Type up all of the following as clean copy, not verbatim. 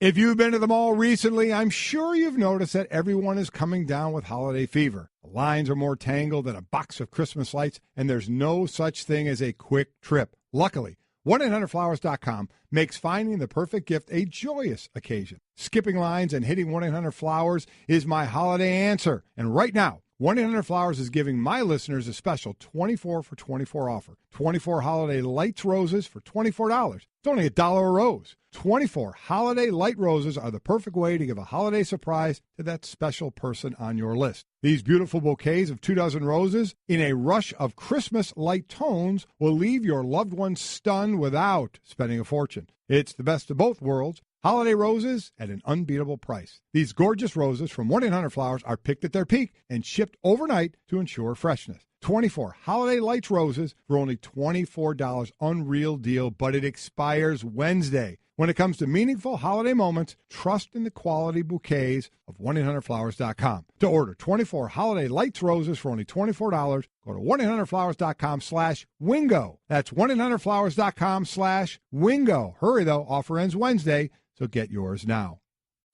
If you've been to the mall recently, I'm sure you've noticed that everyone is coming down with holiday fever. The lines are more tangled than a box of Christmas lights, and there's no such thing as a quick trip. Luckily, 1-800-Flowers.com makes finding the perfect gift a joyous occasion. Skipping lines and hitting 1-800-Flowers is my holiday answer. And right now, 1-800-Flowers is giving my listeners a special 24 for 24 offer. 24 holiday lights roses for $24. It's only $1 a rose. 24 holiday light roses are the perfect way to give a holiday surprise to that special person on your list. These beautiful bouquets of 24 roses in a rush of Christmas light tones will leave your loved ones stunned without spending a fortune. It's the best of both worlds. Holiday roses at an unbeatable price. These gorgeous roses from 1-800-Flowers are picked at their peak and shipped overnight to ensure freshness. 24 holiday lights roses for only $24. Unreal deal, but it expires Wednesday. When it comes to meaningful holiday moments, trust in the quality bouquets of 1-800-Flowers.com. To order 24 holiday lights roses for only $24, go to 1-800-Flowers.com/Wingo. That's 1-800-Flowers.com/Wingo. Hurry, though. Offer ends Wednesday, so get yours now.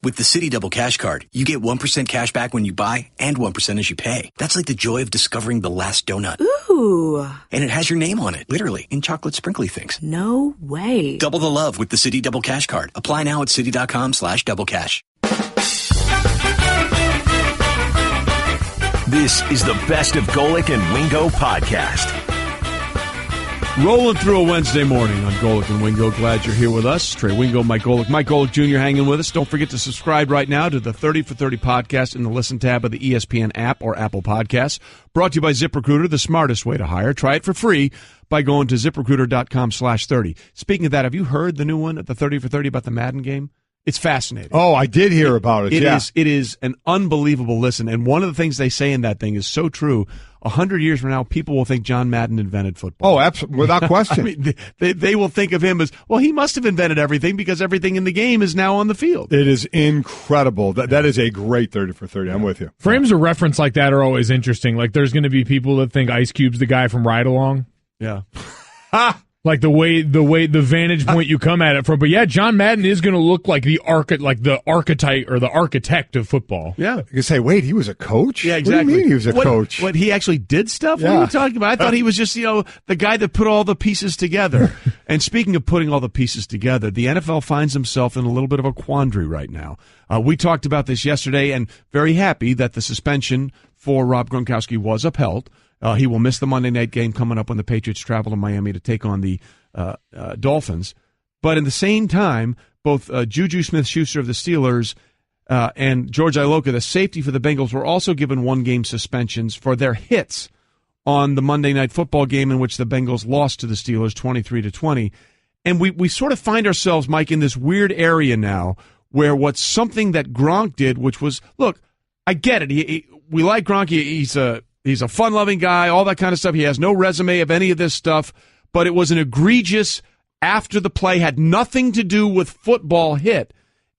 With the Citi Double Cash Card, you get 1% cash back when you buy and 1% as you pay. That's like the joy of discovering the last donut. Ooh. And it has your name on it, literally, in chocolate sprinkly things. No way. Double the love with the Citi Double Cash Card. Apply now at Citi.com/doublecash. This is the Best of Golic and Wingo podcast. Rolling through a Wednesday morning on Golic and Wingo. Glad you're here with us. Trey Wingo, Mike Golic Jr. hanging with us. Don't forget to subscribe right now to the 30 for 30 podcast in the Listen tab of the ESPN app or Apple Podcasts. Brought to you by ZipRecruiter, the smartest way to hire. Try it for free by going to ZipRecruiter.com/30. Speaking of that, have you heard the new one at the 30 for 30 about the Madden game? It's fascinating. Oh, I did hear about it. It is an unbelievable listen. And one of the things they say in that thing is so true. 100 years from now, people will think John Madden invented football. Oh, absolutely, without question. I mean, they will think of him as, well, he must have invented everything because everything in the game is now on the field. It is incredible. That is a great 30 for 30. I'm with you. Frames of reference like that are always interesting. Like, there's going to be people that think Ice Cube's the guy from Ride Along. Yeah. Like the vantage point you come at it from. But yeah, John Madden is going to look like the archetype or the architect of football. Yeah. You can say, wait, he was a coach? Yeah, exactly. What do you mean he was a coach? What, he actually did stuff? Yeah. What are you talking about? I thought he was just, the guy that put all the pieces together. And speaking of putting all the pieces together, the NFL finds himself in a little bit of a quandary right now. We talked about this yesterday and very happy that the suspension for Rob Gronkowski was upheld. He will miss the Monday night game coming up when the Patriots travel to Miami to take on the Dolphins. But at the same time, both JuJu Smith-Schuster of the Steelers and George Iloka, the safety for the Bengals, were also given one-game suspensions for their hits on the Monday night football game in which the Bengals lost to the Steelers 23-20. And we sort of find ourselves, Mike, in this weird area now where what's something that Gronk did, which was, look, I get it. We like Gronk. He's a fun-loving guy, all that kind of stuff. He has no resume of any of this stuff, but it was an egregious, after the play, had nothing to do with football hit,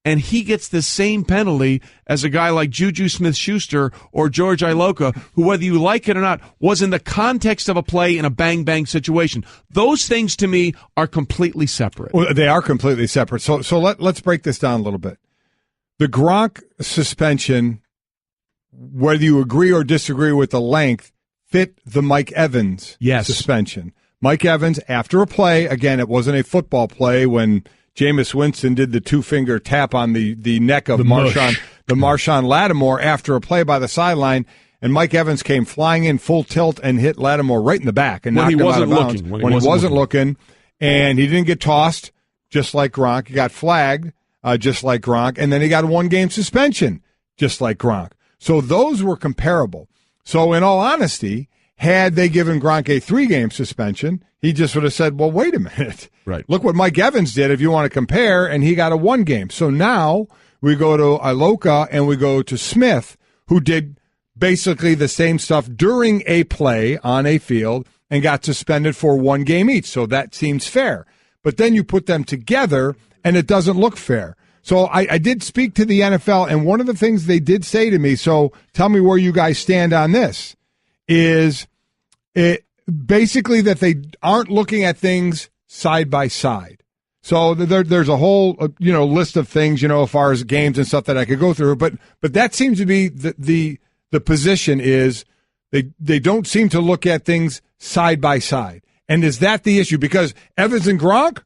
and he gets the same penalty as a guy like JuJu Smith-Schuster or George Iloka, who, whether you like it or not, was in the context of a play in a bang-bang situation. Those things, to me, are completely separate. Well, they are completely separate. So let's break this down a little bit. The Gronk suspension, whether you agree or disagree with the length, fit the Mike Evans suspension. Mike Evans, after a play, again, it wasn't a football play when Jameis Winston did the two-finger tap on the neck of Marshawn Lattimore after a play by the sideline, and Mike Evans came flying in full tilt and hit Lattimore right in the back and knocked him out of bounds. When he wasn't looking, and he didn't get tossed, just like Gronk. He got flagged, just like Gronk, and then he got a one-game suspension, just like Gronk. So those were comparable. So in all honesty, had they given Gronk a 3-game suspension, he just would have said, well, wait a minute. Right. Look what Mike Evans did if you want to compare, and he got a 1-game. So now we go to Iloka and we go to Smith, who did basically the same stuff during a play on a field and got suspended for 1 game each. So that seems fair. But then you put them together, and it doesn't look fair. So I did speak to the NFL, and one of the things they did say to me, so tell me where you guys stand on this, is it basically that they aren't looking at things side by side. So there's a whole list of things, as far as games and stuff that I could go through. But that seems to be the position is they don't seem to look at things side by side. And is that the issue? Because Evans and Gronk,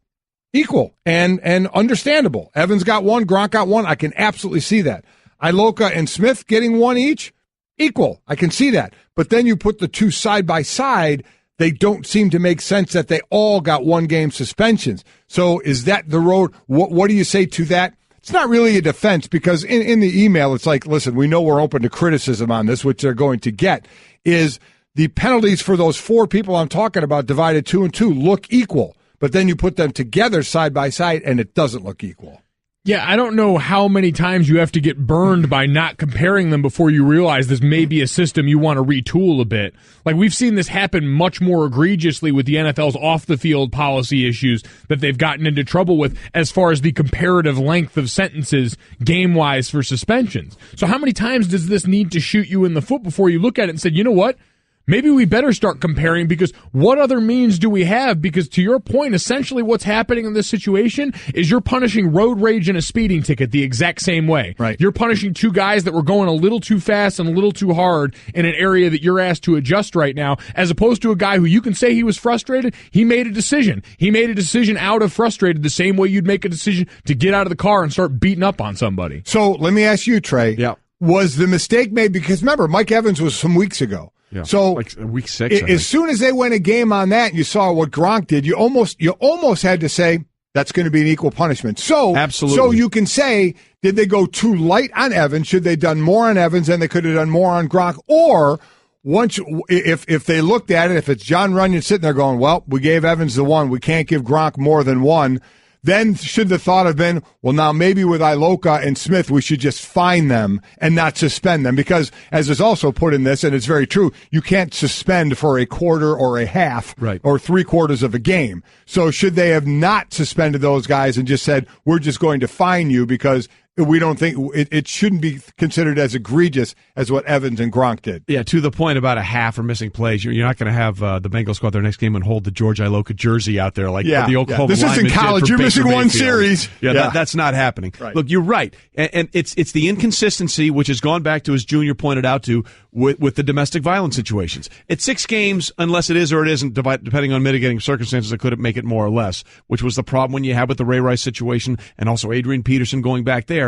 equal and understandable. Evans got one, Gronk got one. I can absolutely see that. Iloka and Smith getting one each, equal. I can see that. But then you put the two side by side, they don't seem to make sense that they all got one-game suspensions. So is that the road? What do you say to that? It's not really a defense because in the email, it's like, listen, we know we're open to criticism on this, which they're going to get, is the penalties for those four people I'm talking about divided 2 and 2 look equal. But then you put them together side by side, and it doesn't look equal. Yeah, I don't know how many times you have to get burned by not comparing them before you realize this may be a system you want to retool a bit. Like, we've seen this happen much more egregiously with the NFL's off-the-field policy issues that they've gotten into trouble with as far as the comparative length of sentences game-wise for suspensions. So how many times does this need to shoot you in the foot before you look at it and say, you know what? Maybe we better start comparing because what other means do we have? Because to your point, essentially what's happening in this situation is you're punishing road rage and a speeding ticket the exact same way. Right. You're punishing two guys that were going a little too fast and a little too hard in an area that you're asked to adjust right now, as opposed to a guy who you can say he was frustrated. He made a decision. He made a decision out of frustrated the same way you'd make a decision to get out of the car and start beating up on somebody. So let me ask you, Trey. Yeah. Was the mistake made? Because remember, Mike Evans was some weeks ago. Yeah, so like week 6. As soon as they win a game on that, and you saw what Gronk did. You almost had to say that's going to be an equal punishment. So absolutely. So you can say, did they go too light on Evans? Should they have done more on Evans than they could have done more on Gronk? Or once, if they looked at it, if it's John Runyon sitting there going, well, we gave Evans the one, we can't give Gronk more than one. Then should the thought have been, well, now maybe with Iloka and Smith, we should just fine them and not suspend them. Because as is also put in this, and it's very true, you can't suspend for a quarter or a half or 3/4 of a game. So should they have not suspended those guys and just said, we're just going to fine you because we don't think it shouldn't be considered as egregious as what Evans and Gronk did. Yeah, to the point about a half or missing plays, you're not going to have the Bengals go out their next game and hold the George Iloka jersey out there like the Oklahoma. This isn't college. You're missing one series. That's not happening. Right. Look, you're right, and it's the inconsistency which has gone back to, as Junior pointed out, to with the domestic violence situations. It's 6 games, unless it is or it isn't, depending on mitigating circumstances that could make it more or less, which was the problem when you had with the Ray Rice situation and also Adrian Peterson going back there.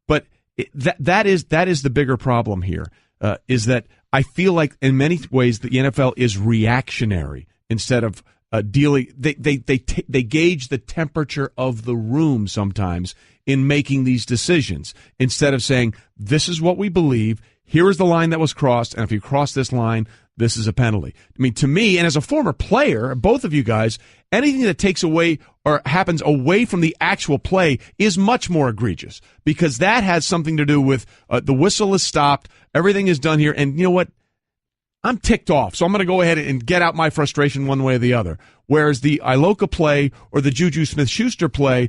But that is the bigger problem here, is that I feel like in many ways the NFL is reactionary instead of dealing. They gauge the temperature of the room sometimes in making these decisions instead of saying, this is what we believe. Here is the line that was crossed, and if you cross this line, this is a penalty. I mean, to me, and as a former player, both of you guys, anything that takes away or happens away from the actual play is much more egregious because that has something to do with the whistle is stopped, everything is done here, and you know what? I'm ticked off, so I'm going to go ahead and get out my frustration one way or the other. Whereas the Iloka play or the JuJu Smith-Schuster play,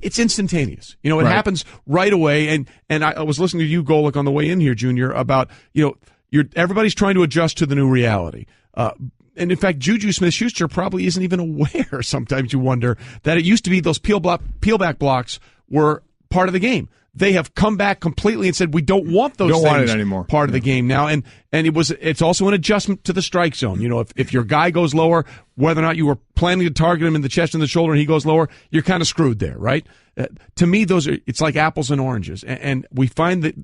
it's instantaneous. It happens right away. And I was listening to you, Golic, on the way in here, Junior, about, everybody's trying to adjust to the new reality. And in fact, JuJu Smith-Schuster probably isn't even aware, sometimes you wonder, that it used to be those peel-back blocks were part of the game. They have come back completely and said, we don't want those things anymore. Part of the game now. And it's also an adjustment to the strike zone. If your guy goes lower, whether or not you were planning to target him in the chest and the shoulder and he goes lower, you're kind of screwed there, right? To me, it's like apples and oranges. And we find that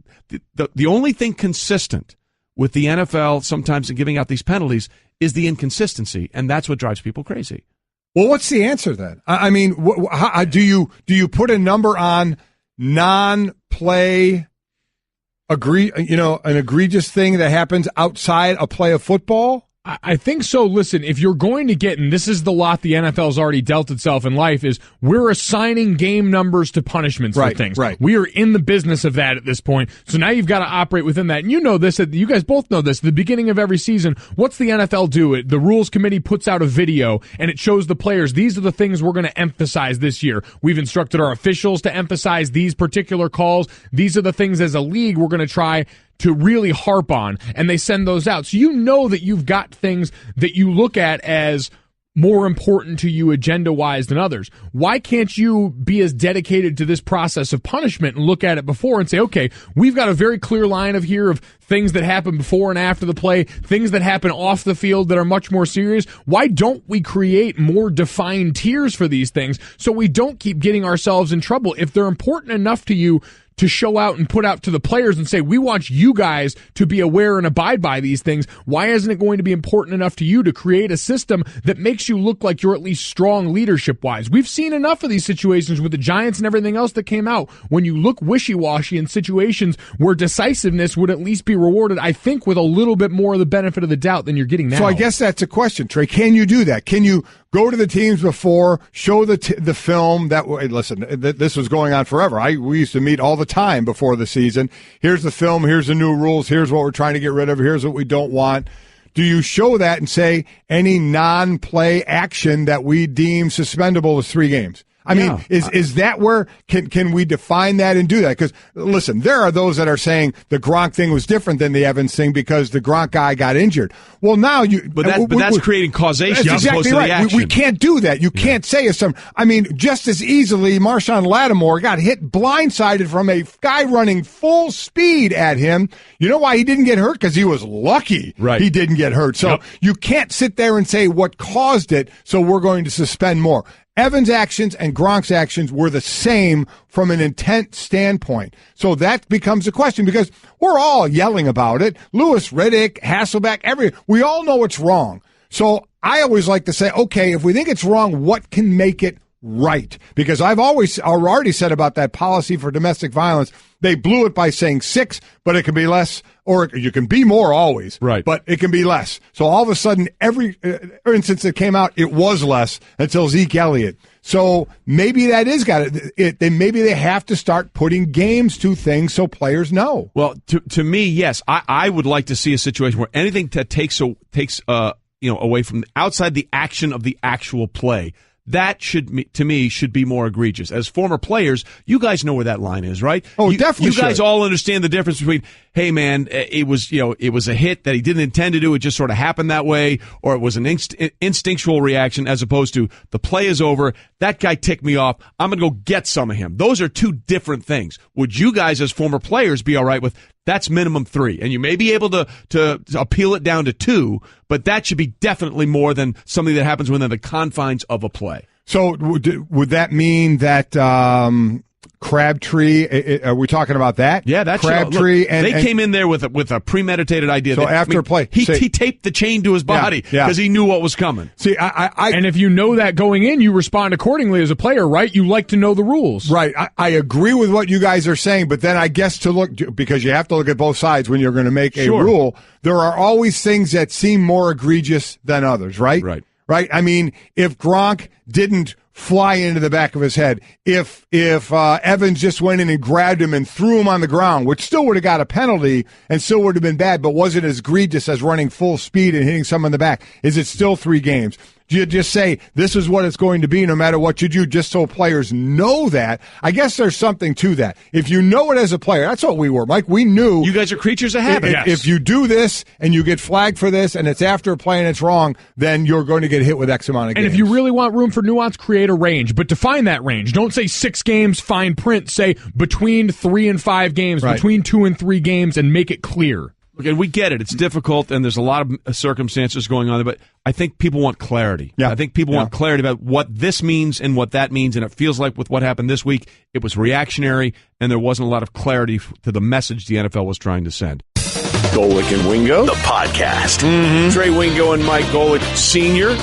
the only thing consistent with the NFL sometimes in giving out these penalties is the inconsistency, and that's what drives people crazy. Well, what's the answer then? I mean, how, do you put a number on non-play an egregious thing that happens outside a play of football? I think so. Listen, if you're going to get, and this is the lot the NFL's already dealt itself in life, is we're assigning game numbers to punishments for things. Right. We are in the business of that at this point. So now you've got to operate within that. And you know this, you guys both know this, at the beginning of every season, what's the NFL do? The rules committee puts out a video and it shows the players, these are the things we're going to emphasize this year. We've instructed our officials to emphasize these particular calls. These are the things as a league we're going to try to really harp on, and they send those out. So you know that you've got things that you look at as more important to you agenda-wise than others. Why can't you be as dedicated to this process of punishment and look at it before and say, okay, we've got a very clear line of things that happen before and after the play, things that happen off the field that are much more serious. Why don't we create more defined tiers for these things so we don't keep getting ourselves in trouble? If they're important enough to you to show out and put out to the players and say, we want you guys to be aware and abide by these things, why isn't it going to be important enough to you to create a system that makes you look like you're at least strong leadership-wise? We've seen enough of these situations with the Giants and everything else that came out. When you look wishy-washy in situations where decisiveness would at least be rewarded, I think, with a little bit more of the benefit of the doubt than you're getting now. So I guess that's a question, Trey. Can you do that? Can you go to the teams before, show the film that listen, this was going on forever. We used to meet all the time before the season. Here's the film, here's the new rules, here's what we're trying to get rid of, here's what we don't want. Do you show that and say any non-play action that we deem suspendable is 3 games? I mean, is that where can we define that and do that? Because listen, there are those that are saying the Gronk thing was different than the Evans thing because the Gronk guy got injured. Well, now that's creating causation. That's exactly right. We can't do that. You can't say just as easily Marshawn Lattimore got hit blindsided from a guy running full speed at him. You know why he didn't get hurt? Because he was lucky. Right. He didn't get hurt. So you can't sit there and say what caused it. So we're going to suspend more. Evans' actions and Gronk's actions were the same from an intent standpoint. So that becomes a question because we're all yelling about it. Lewis, Riddick, Hasselbeck, we all know it's wrong. So I always like to say, okay, if we think it's wrong, what can make it right? Because I've already said about that policy for domestic violence, they blew it by saying 6, but it can be less, or you can be more always, right? But it can be less. So all of a sudden, every instance that came out, it was less until Zeke Elliott. So maybe that is maybe they have to start putting games to things so players know. Well, to me, yes, I would like to see a situation where anything that takes away from outside the action of the actual play. That should be more egregious. As former players, you guys know where that line is, right? Oh, definitely. You guys all understand the difference between, hey man, it was a hit that he didn't intend to do. It just sort of happened that way, or it was an instinctual reaction, as opposed to the play is over. That guy ticked me off. I'm gonna go get some of him. Those are two different things. Would you guys, as former players, be all right with? That's minimum 3, and you may be able to appeal it down to 2, but that should be definitely more than something that happens within the confines of a play. So would that mean that Crabtree? Are we talking about that? Yeah, that's Crabtree. They came in there with a premeditated idea. So after a play, he taped the chain to his body because he knew what was coming. See, and if you know that going in, you respond accordingly as a player, right? You like to know the rules, right? I agree with what you guys are saying, but then I guess because you have to look at both sides when you're going to make a rule. There are always things that seem more egregious than others, right? Right. I mean, if Gronk didn't fly into the back of his head, if Evans just went in and grabbed him and threw him on the ground, which still would have got a penalty and still would have been bad, but wasn't as egregious as running full speed and hitting someone in the back, is it still 3 games? Do you just say this is what it's going to be no matter what you do, just so players know that? I guess there's something to that. If you know it as a player, that's what we were, Mike. We knew. You guys are creatures of habit. If you do this and you get flagged for this and it's after a play and it's wrong, then you're going to get hit with X amount of games. And if you really want room for nuance, create a range, but define that range. Don't say 6 games, fine print. Say between 3 and 5 games, between 2 and 3 games, and make it clear. Okay, we get it. It's difficult, and there's a lot of circumstances going on there, but I think people want clarity. Yeah. I think people want clarity about what this means and what that means, and it feels like with what happened this week, it was reactionary, and there wasn't a lot of clarity to the message the NFL was trying to send. Golic and Wingo, the podcast. Trey Wingo and Mike Golic Sr.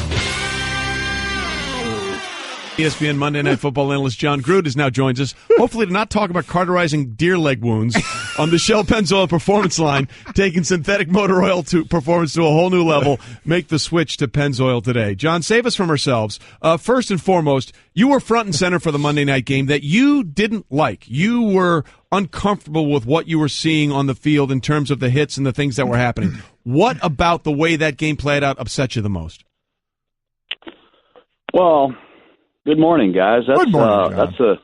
ESPN Monday Night Football analyst Jon Gruden now joins us, hopefully to not talk about cauterizing deer leg wounds on the Shell Pennzoil Performance line, taking synthetic motor oil performance to a whole new level. Make the switch to Pennzoil today. Jon, save us from ourselves. First and foremost, you were front and center for the Monday night game that you didn't like. You were uncomfortable with what you were seeing on the field in terms of the hits and the things that were happening. What about the way that game played out upset you the most? Well, good morning, guys. Good morning, John.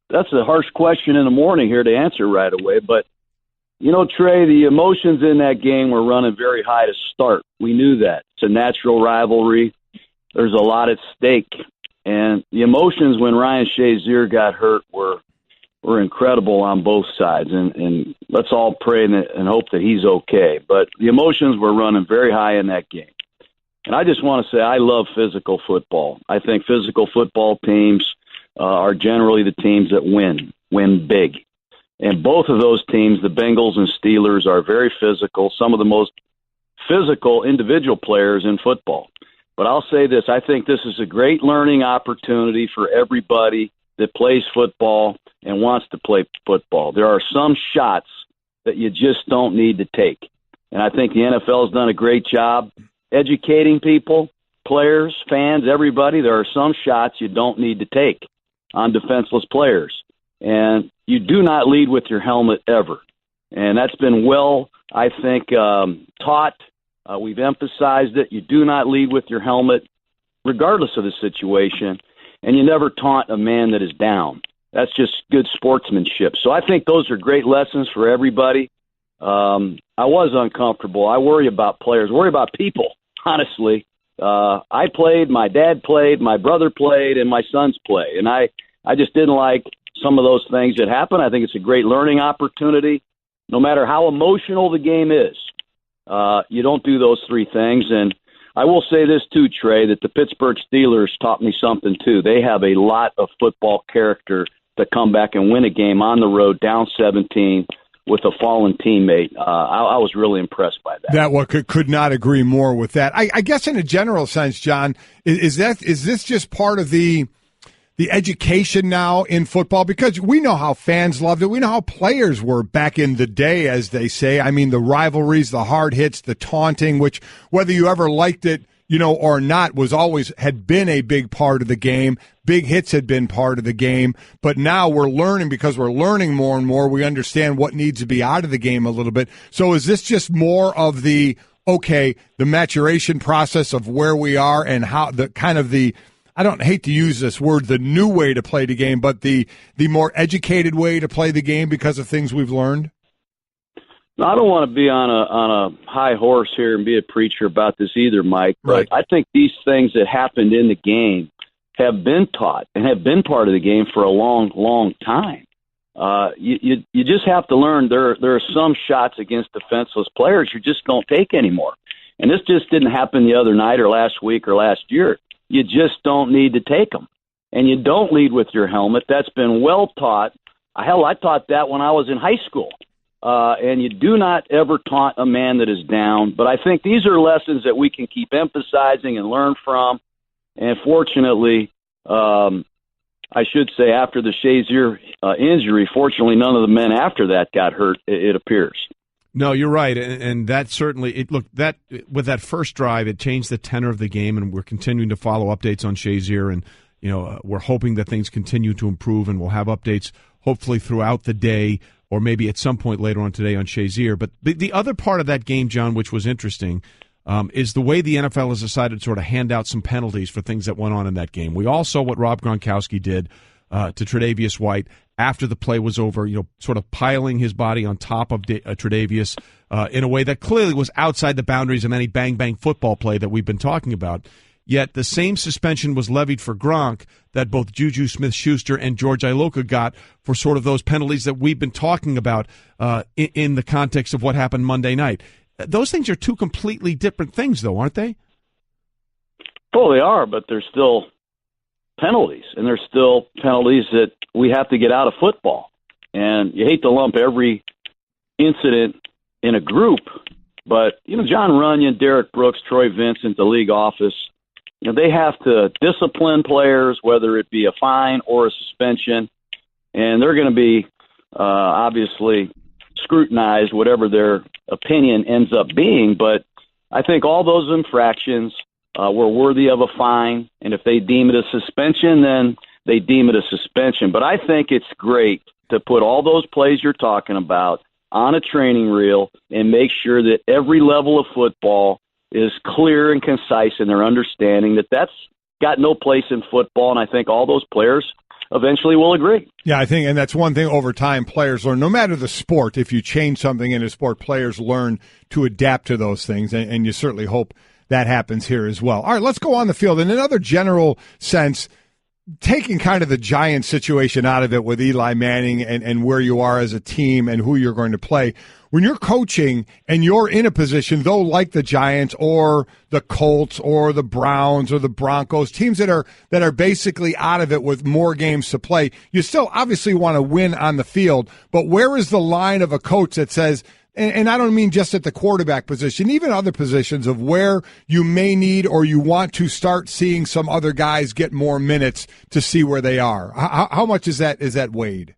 That's a harsh question in the morning here to answer right away. But, Trey, the emotions in that game were running very high to start. We knew that. It's a natural rivalry. there's a lot at stake. And the emotions when Ryan Shazier got hurt were incredible on both sides. And let's all pray and hope that he's okay. But the emotions were running very high in that game. And I just want to say I love physical football. I think physical football teams are generally the teams that win big. And both of those teams, the Bengals and Steelers, are very physical, some of the most physical individual players in football. But I'll say this, I think this is a great learning opportunity for everybody that plays football and wants to play football. There are some shots that you just don't need to take. And I think the NFL has done a great job educating people, players, fans, everybody. There are some shots you don't need to take on defenseless players. And you do not lead with your helmet ever. And that's been well, I think, taught. We've emphasized it. You do not lead with your helmet, regardless of the situation. And you never taunt a man that is down. That's just good sportsmanship. So I think those are great lessons for everybody. I was uncomfortable. I worry about players, worry about people, honestly. I played, my dad played, my brother played, and my sons play. And I just didn't like some of those things that happen. I think it's a great learning opportunity. No matter how emotional the game is, you don't do those three things. And I will say this too, Trey, that the Pittsburgh Steelers taught me something too. They have a lot of football character to come back and win a game on the road, down 17, with a fallen teammate. I was really impressed by that. That one could not agree more with that. I guess in a general sense, John, is this just part of the education now in football? Because we know how fans loved it. We know how players were back in the day, as they say. I mean, the rivalries, the hard hits, the taunting, which whether you ever liked it, or not, had been a big part of the game. Big hits had been part of the game. But now we're learning, because we're learning more and more, we understand what needs to be out of the game a little bit. So is this just more of the maturation process of where we are and how I don't hate to use this word, the new way to play the game, but the more educated way to play the game because of things we've learned? I don't want to be on a high horse here and be a preacher about this either, Mike. But I think these things that happened in the game have been taught and have been part of the game for a long, long time. You just have to learn there are some shots against defenseless players you just don't take anymore. And this just didn't happen the other night or last week or last year. You just don't need to take them. And you don't lead with your helmet. That's been well taught. Hell, I taught that when I was in high school. And you do not ever taunt a man that is down. But I think these are lessons that we can keep emphasizing and learn from. And fortunately, I should say after the Shazier injury, fortunately none of the men after that got hurt, it appears. No, you're right, and that certainly with that first drive, it changed the tenor of the game, and we're continuing to follow updates on Shazier, and we're hoping that things continue to improve, and we'll have updates hopefully throughout the day, or maybe at some point later on today on Shazier. But the other part of that game, John, which was interesting, is the way the NFL has decided to sort of hand out some penalties for things that went on in that game. We all saw what Rob Gronkowski did to Tre'Davious White after the play was over, sort of piling his body on top of Tre'Davious in a way that clearly was outside the boundaries of any bang-bang football play that we've been talking about. Yet the same suspension was levied for Gronk that both JuJu Smith-Schuster and George Iloka got for sort of those penalties that we've been talking about in the context of what happened Monday night. Those things are two completely different things, though, aren't they? Well, they are, but they're still penalties, and there's still penalties that we have to get out of football. And you hate to lump every incident in a group, but, John Runyon, Derek Brooks, Troy Vincent, the league office, they have to discipline players, whether it be a fine or a suspension, and they're going to be obviously scrutinized, whatever their opinion ends up being. But I think all those infractions were worthy of a fine, and if they deem it a suspension, then they deem it a suspension. But I think it's great to put all those plays you're talking about on a training reel and make sure that every level of football is clear and concise in their understanding that that's got no place in football, and I think all those players eventually will agree. Yeah, I think, and that's one thing over time players learn, no matter the sport. If you change something in a sport, players learn to adapt to those things, and you certainly hope that happens here as well. All right, let's go on the field. In another general sense, taking kind of the Giants situation out of it with Eli Manning and where you are as a team and who you're going to play, when you're coaching and you're in a position, though, like the Giants or the Colts or the Browns or the Broncos, teams that are basically out of it with more games to play, you still obviously want to win on the field. But where is the line of a coach that says, and I don't mean just at the quarterback position, even other positions of where you may need or you want to start seeing some other guys get more minutes to see where they are? How much is that weighed?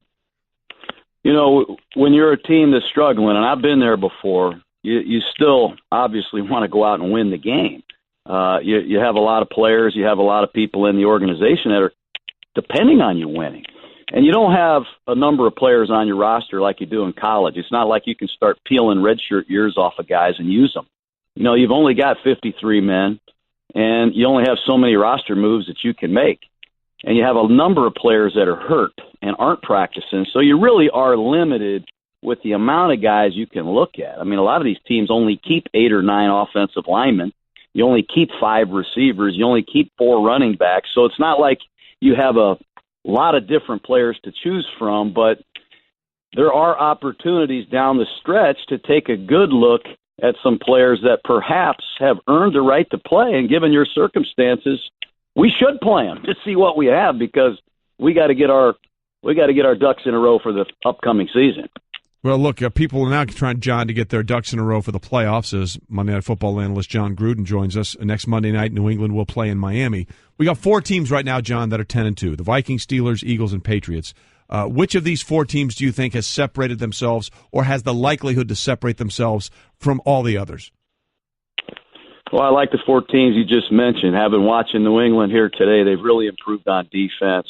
You know, when you're a team that's struggling, and I've been there before, you still obviously want to go out and win the game. You have a lot of players, you have a lot of people in the organization that are depending on you winning. And you don't have a number of players on your roster like you do in college. It's not like you can start peeling redshirt years off of guys and use them. You know, you've only got 53 men, and you only have so many roster moves that you can make. And you have a number of players that are hurt and aren't practicing, so you really are limited with the amount of guys you can look at. I mean, a lot of these teams only keep 8 or 9 offensive linemen. You only keep 5 receivers. You only keep 4 running backs. So it's not like you have a lot of different players to choose from, but there are opportunities down the stretch to take a good look at some players that perhaps have earned the right to play, and given your circumstances, we should play them to see what we have, because we got to get our ducks in a row for the upcoming season. Well, look, people are now trying, John, to get their ducks in a row for the playoffs as Monday Night Football analyst Jon Gruden joins us. Next Monday night, New England will play in Miami. We got 4 teams right now, John, that are 10-2, the Vikings, Steelers, Eagles, and Patriots. Which of these 4 teams do you think has separated themselves or has the likelihood to separate themselves from all the others? Well, I like the 4 teams you just mentioned. Having watching New England here today, they've really improved on defense.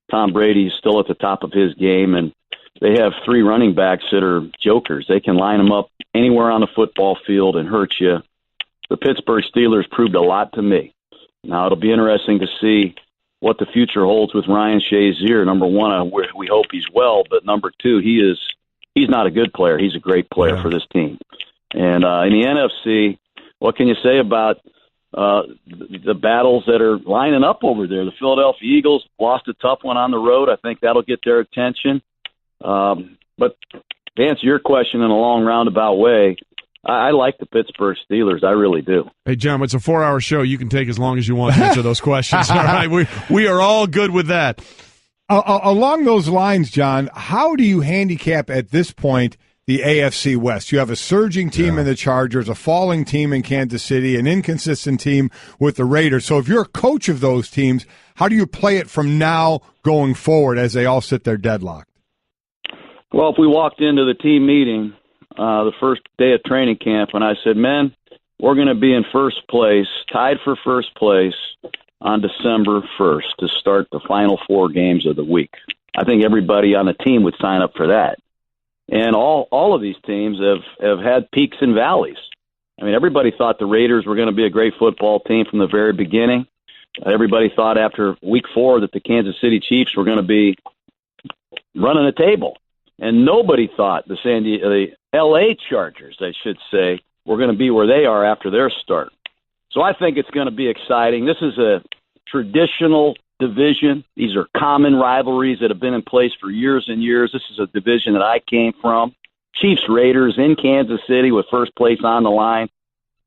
Tom Brady's still at the top of his game, and they have 3 running backs that are jokers. They can line them up anywhere on the football field and hurt you. The Pittsburgh Steelers proved a lot to me. Now, it'll be interesting to see what the future holds with Ryan Shazier. Number 1, we hope he's well, but number 2, he's not a good player. He's a great player for this team. And in the NFC, what can you say about the battles that are lining up over there? The Philadelphia Eagles lost a tough one on the road. I think that'll get their attention. But to answer your question in a long roundabout way, I like the Pittsburgh Steelers. I really do. Hey, John, it's a 4-hour show. You can take as long as you want to answer those questions. All right, we are all good with that. Along those lines, John, how do you handicap at this point the AFC West? You have a surging team in the Chargers, a falling team in Kansas City, an inconsistent team with the Raiders. So if you're a coach of those teams, how do you play it from now going forward as they all sit there deadlocked? Well, if we walked into the team meeting the first day of training camp and I said, men, we're going to be in first place, tied for first place on December 1st to start the final 4 games of the week, I think everybody on the team would sign up for that. And all of these teams have had peaks and valleys. I mean, everybody thought the Raiders were going to be a great football team from the very beginning. Everybody thought after week 4 that the Kansas City Chiefs were going to be running the table. And nobody thought the L.A. Chargers, I should say, were going to be where they are after their start. So I think it's going to be exciting. This is a traditional division. These are common rivalries that have been in place for years and years. This is a division that I came from. Chiefs Raiders in Kansas City with first place on the line.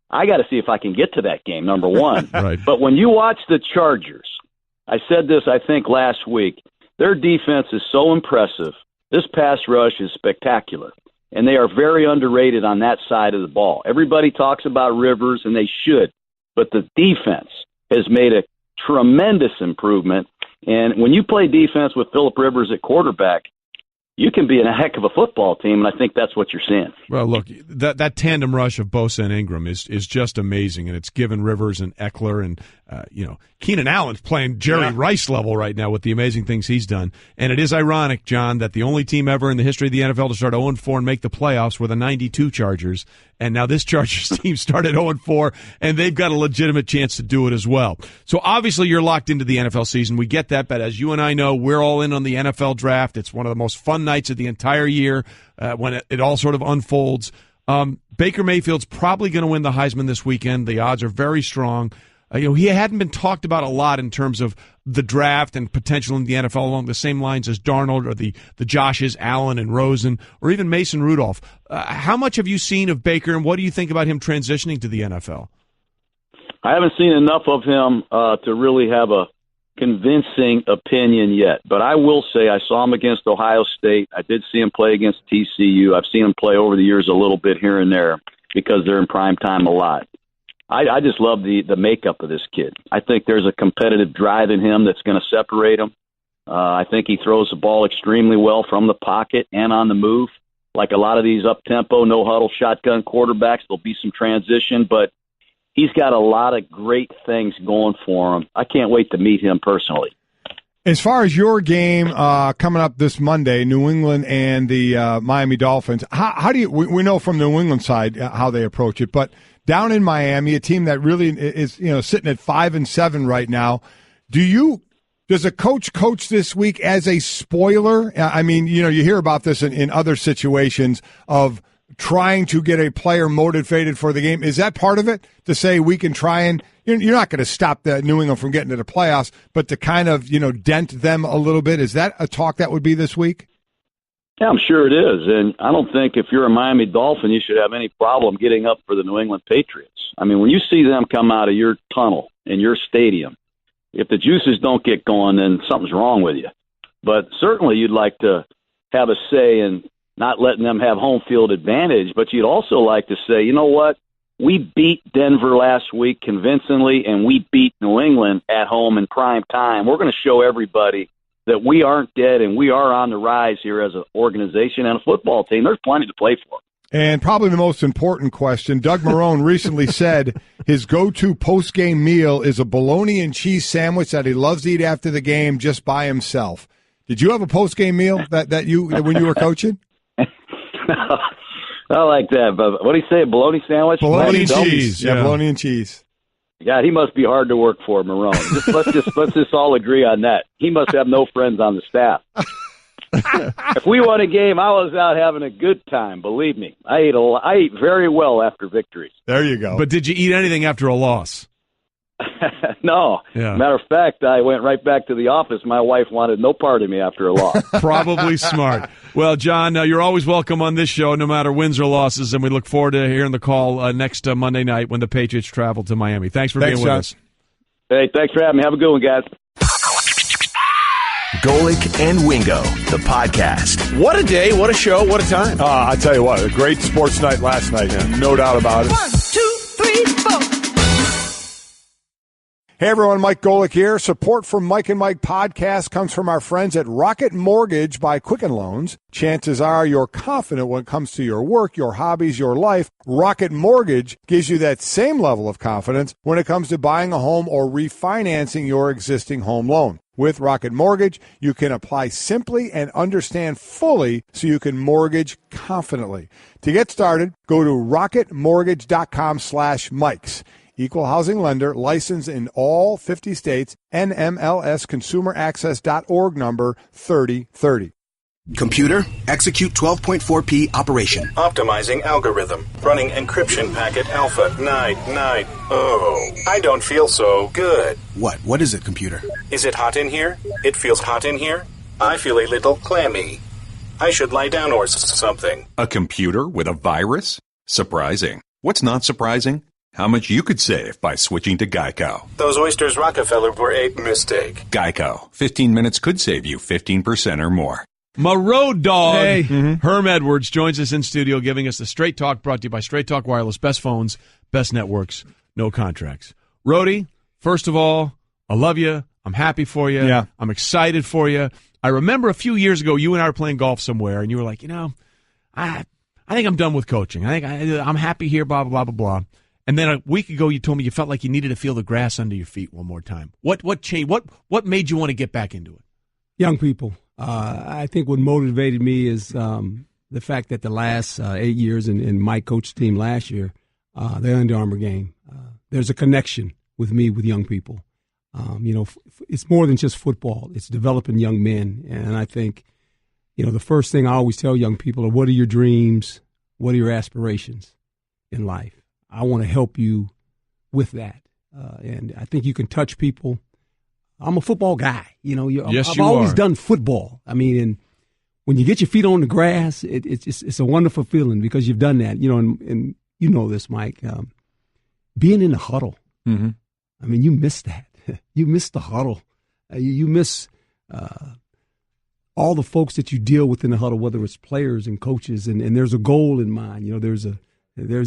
I got to see if I can get to that game, number 1. Right. But when you watch the Chargers, I said this, I think, last week, their defense is so impressive. This pass rush is spectacular, and they are very underrated on that side of the ball. Everybody talks about Rivers, and they should, but the defense has made a tremendous improvement. And when you play defense with Phillip Rivers at quarterback, you can be in a heck of a football team, and I think that's what you're seeing. Well, look, that tandem rush of Bosa and Ingram is just amazing, and it's given Rivers and Eckler and Keenan Allen's playing Jerry Rice level right now with the amazing things he's done. And it is ironic, John, that the only team ever in the history of the NFL to start 0-4 and make the playoffs were the 92 Chargers, and now this Chargers team started 0-4, and they've got a legitimate chance to do it as well. So obviously you're locked into the NFL season. We get that, but as you and I know, we're all in on the NFL draft. It's one of the most fun nights of the entire year when it all sort of unfolds. Baker Mayfield's probably going to win the Heisman this weekend. The odds are very strong. He hadn't been talked about a lot in terms of the draft and potential in the NFL along the same lines as Darnold or the Joshes, Allen and Rosen, or even Mason Rudolph. How much have you seen of Baker, and what do you think about him transitioning to the NFL? I haven't seen enough of him to really have a convincing opinion yet. But I will say I saw him against Ohio State. I did see him play against TCU. I've seen him play over the years a little bit here and there because they're in prime time a lot. I just love the makeup of this kid. I think there's a competitive drive in him that's going to separate him. I think he throws the ball extremely well from the pocket and on the move. Like a lot of these up-tempo, no-huddle shotgun quarterbacks, there'll be some transition, but he's got a lot of great things going for him. I can't wait to meet him personally. As far as your game coming up this Monday, New England and the Miami Dolphins, how do you? We know from the New England side how they approach it, but down in Miami, a team that really is sitting at 5-7 right now, does a coach this week as a spoiler? I mean, you hear about this in other situations of trying to get a player motivated for the game. Is that part of it, to say we can try and you're not going to stop the New England from getting to the playoffs, but to kind of dent them a little bit? Is that a talk that would be this week? Yeah, I'm sure it is. And I don't think if you're a Miami Dolphin, you should have any problem getting up for the New England Patriots. I mean, when you see them come out of your tunnel in your stadium, if the juices don't get going, then something's wrong with you. But certainly you'd like to have a say in not letting them have home field advantage, but you'd also like to say, you know what? We beat Denver last week convincingly, and we beat New England at home in prime time. We're going to show everybody that we aren't dead and we are on the rise here as an organization and a football team. There's plenty to play for. And probably the most important question, Doug Marrone recently said his go-to post-game meal is a bologna and cheese sandwich that he loves to eat after the game just by himself. Did you have a post-game meal that when you were coaching? I like that. But what do you say, a bologna sandwich? Bologna and cheese. Yeah, bologna and cheese. Yeah, he must be hard to work for, Marrone. Let's just all agree on that. He must have no friends on the staff. If we won a game, I was out having a good time. Believe me, I ate very well after victories. There you go. But did you eat anything after a loss? No. Yeah. Matter of fact, I went right back to the office. My wife wanted no part of me after a loss. Probably smart. Well, John, you're always welcome on this show, no matter wins or losses, and we look forward to hearing the call next Monday night when the Patriots travel to Miami. Thanks for being with us. Hey, thanks for having me. Have a good one, guys. Golic and Wingo, the podcast. What a day, what a show, what a time. I tell you what, a great sports night last night. Yeah. No doubt about it. 1, 2, 3, 4. Hey everyone, Mike Golic here. Support for Mike and Mike podcast comes from our friends at Rocket Mortgage by Quicken Loans. Chances are you're confident when it comes to your work, your hobbies, your life. Rocket Mortgage gives you that same level of confidence when it comes to buying a home or refinancing your existing home loan. With Rocket Mortgage, you can apply simply and understand fully so you can mortgage confidently. To get started, go to rocketmortgage.com/Mikes. Equal housing lender, licensed in all 50 states, NMLSconsumeraccess.org number 3030. Computer, execute 12.4p operation. Optimizing algorithm. Running encryption packet alpha. Night. Oh, I don't feel so good. What is it, computer? Is it hot in here? It feels hot in here. I feel a little clammy. I should lie down or something. A computer with a virus? Surprising. What's not surprising? How much you could save by switching to Geico. Those oysters Rockefeller were a mistake. Geico. 15 minutes could save you 15% or more. My road dog, Hey. Herm Edwards, joins us in studio giving us the Straight Talk, brought to you by Straight Talk Wireless. Best phones, best networks, no contracts. Rhodey, first of all, I love you. I'm happy for you. Yeah. I'm excited for you. I remember a few years ago, you and I were playing golf somewhere, and you were like, I think I'm done with coaching. I'm happy here, blah, blah, blah, blah, blah. And then a week ago, you told me you felt like you needed to feel the grass under your feet one more time. What changed? What made you want to get back into it? Young people. I think what motivated me is the fact that the last 8 years in my coach team last year, the Under Armour game, there's a connection with me with young people. It's more than just football. It's developing young men. And I think, the first thing I always tell young people are, what are your dreams? What are your aspirations in life? I want to help you with that. And I think you can touch people. I'm a football guy. I've always done football. I mean, and when you get your feet on the grass, it's a wonderful feeling because you've done that. And you know this, Mike. Being in the huddle. Mm-hmm. I mean, you miss that. You miss the huddle. You miss all the folks that you deal with in the huddle, whether it's players and coaches. And there's a goal in mind. There's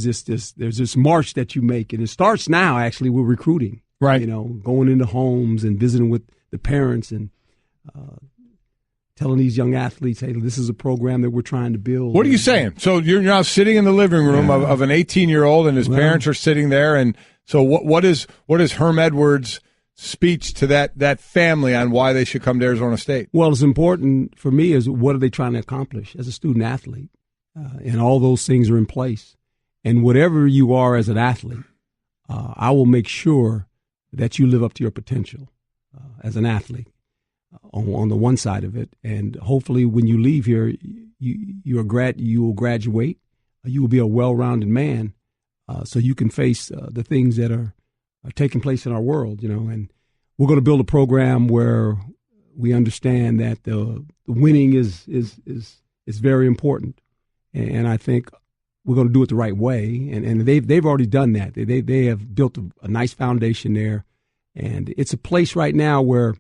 this march that you make, and it starts now. Actually, with recruiting. Right. Going into homes and visiting with the parents and telling these young athletes, hey, this is a program that we're trying to build. What are you saying? So you're now sitting in the living room of an 18-year-old, and his parents are sitting there. And so what is Herm Edwards' speech to that family on why they should come to Arizona State? Well, it's important for me is what are they trying to accomplish as a student athlete? And all those things are in place. And whatever you are as an athlete, I will make sure that you live up to your potential as an athlete on the one side of it. And hopefully when you leave here, you will graduate. You will be a well-rounded man so you can face the things that are taking place in our world, And we're going to build a program where we understand that the winning is very important. And I think we're going to do it the right way, and they've already done that. They have built a nice foundation there, and it's a place right now where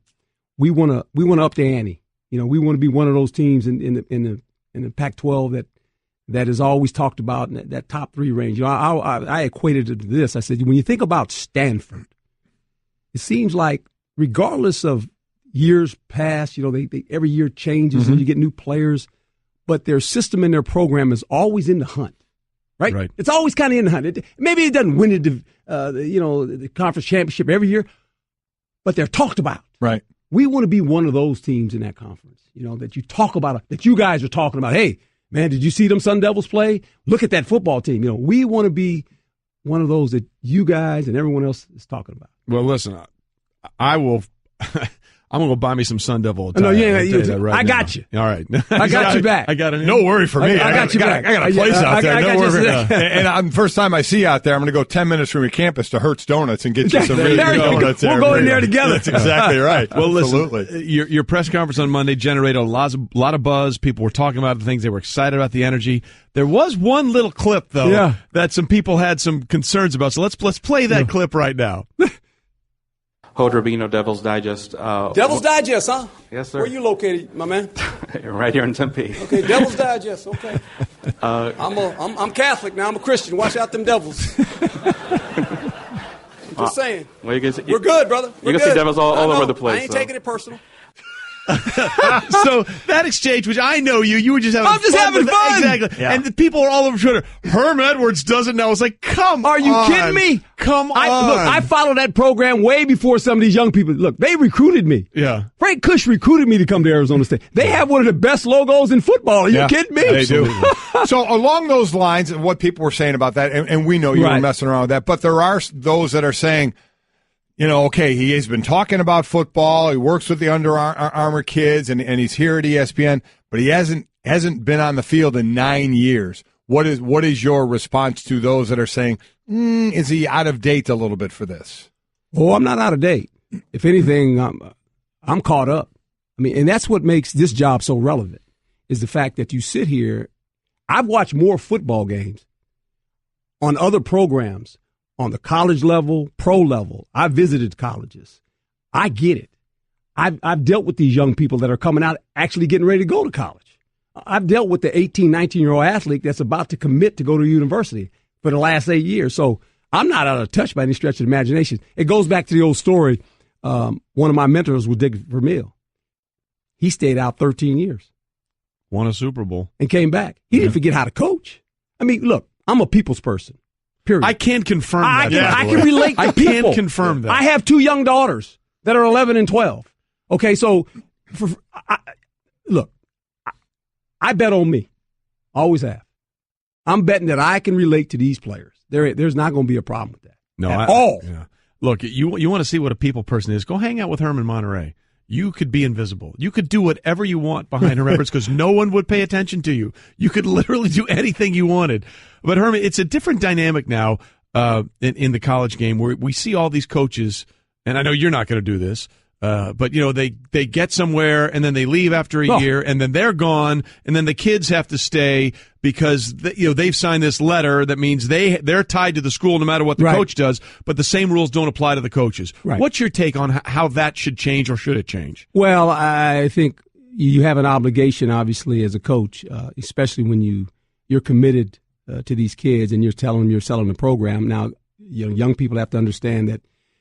we want to up the ante. We want to be one of those teams in the Pac-12 that is always talked about in that top 3 range. I equated it to this. I said when you think about Stanford, it seems like regardless of years past, they every year changes and you get new players, but their system and their program is always in the hunt. Right. It's always kind of in the hunt. Maybe it doesn't win the conference championship every year, but they're talked about. Right. We want to be one of those teams in that conference. That you talk about, that you guys are talking about. Hey, man, did you see them Sun Devils play? Look at that football team. We want to be one of those that you guys and everyone else is talking about. Well, listen, I will. I'm going to go buy me some Sun Devil attire. No, I got you. All right. I got you back. I got it. No worry for me. I got you back. I got a place out there. No worry. And the first time I see you out there, I'm going to go 10 minutes from your campus to Hertz Donuts and get you some really good donuts. We'll go in there together. That's exactly right. Well, absolutely. Listen, your press conference on Monday generated a lot of buzz. People were talking about the things. They were excited about the energy. There was one little clip, though, that some people had some concerns about. So let's play that clip right now. Hold Rubino, Devil's Digest. Devil's Digest, huh? Yes, sir. Where are you located, my man? Right here in Tempe. Okay, Devil's Digest. Okay. I'm Catholic now. I'm a Christian. Watch out, them devils. I'm just saying. Well, we're good, brother. You can see devils all over the place. I ain't taking it personal. So that exchange, which I know you were just having fun. I'm just having fun. Exactly. Yeah. And the people are all over Twitter. Herm Edwards doesn't know. It's like, come on. Are you kidding me? Come on. I followed that program way before some of these young people. Look, they recruited me. Yeah. Frank Kush recruited me to come to Arizona State. They have one of the best logos in football. Are you kidding me? They do. So along those lines of what people were saying about that, and we know you were messing around with that, but there are those that are saying, okay, he has been talking about football. He works with the Under Armour kids, and he's here at ESPN, but he hasn't been on the field in 9 years. What is your response to those that are saying, is he out of date a little bit for this? Oh, I'm not out of date. If anything, I'm caught up. I mean, and that's what makes this job so relevant, is the fact that you sit here. I've watched more football games on other programs on the college level, pro level. I visited colleges. I get it. I've dealt with these young people that are coming out actually getting ready to go to college. I've dealt with the 18, 19-year-old athlete that's about to commit to go to university for the last 8 years. So I'm not out of touch by any stretch of the imagination. It goes back to the old story. One of my mentors was Dick Vermeil. He stayed out 13 years. Won a Super Bowl. And came back. He didn't forget how to coach. I mean, look, I'm a people's person. Period. I can confirm that. I can relate to people. I can confirm that. I have 2 young daughters that are 11 and 12. Okay, so look, I bet on me. Always have. I'm betting that I can relate to these players. There's not going to be a problem with that. No, at all. Yeah. Look, you want to see what a people person is, go hang out with Herm in Monterey. you could be invisible. You could do whatever you want behind Herm Edwards because no one would pay attention to you. You could literally do anything you wanted. But Herm, it's a different dynamic now in the college game where we see all these coaches, and I know you're not going to do this, but they get somewhere and then they leave after a year and then they're gone and then the kids have to stay because they've signed this letter that means they're tied to the school no matter what the coach does, but the same rules don't apply to the coaches. Right. What's your take on how that should change or should it change? Well, I think you have an obligation, obviously, as a coach, especially when you're committed to these kids and you're telling them you're selling the program. Now, young people have to understand that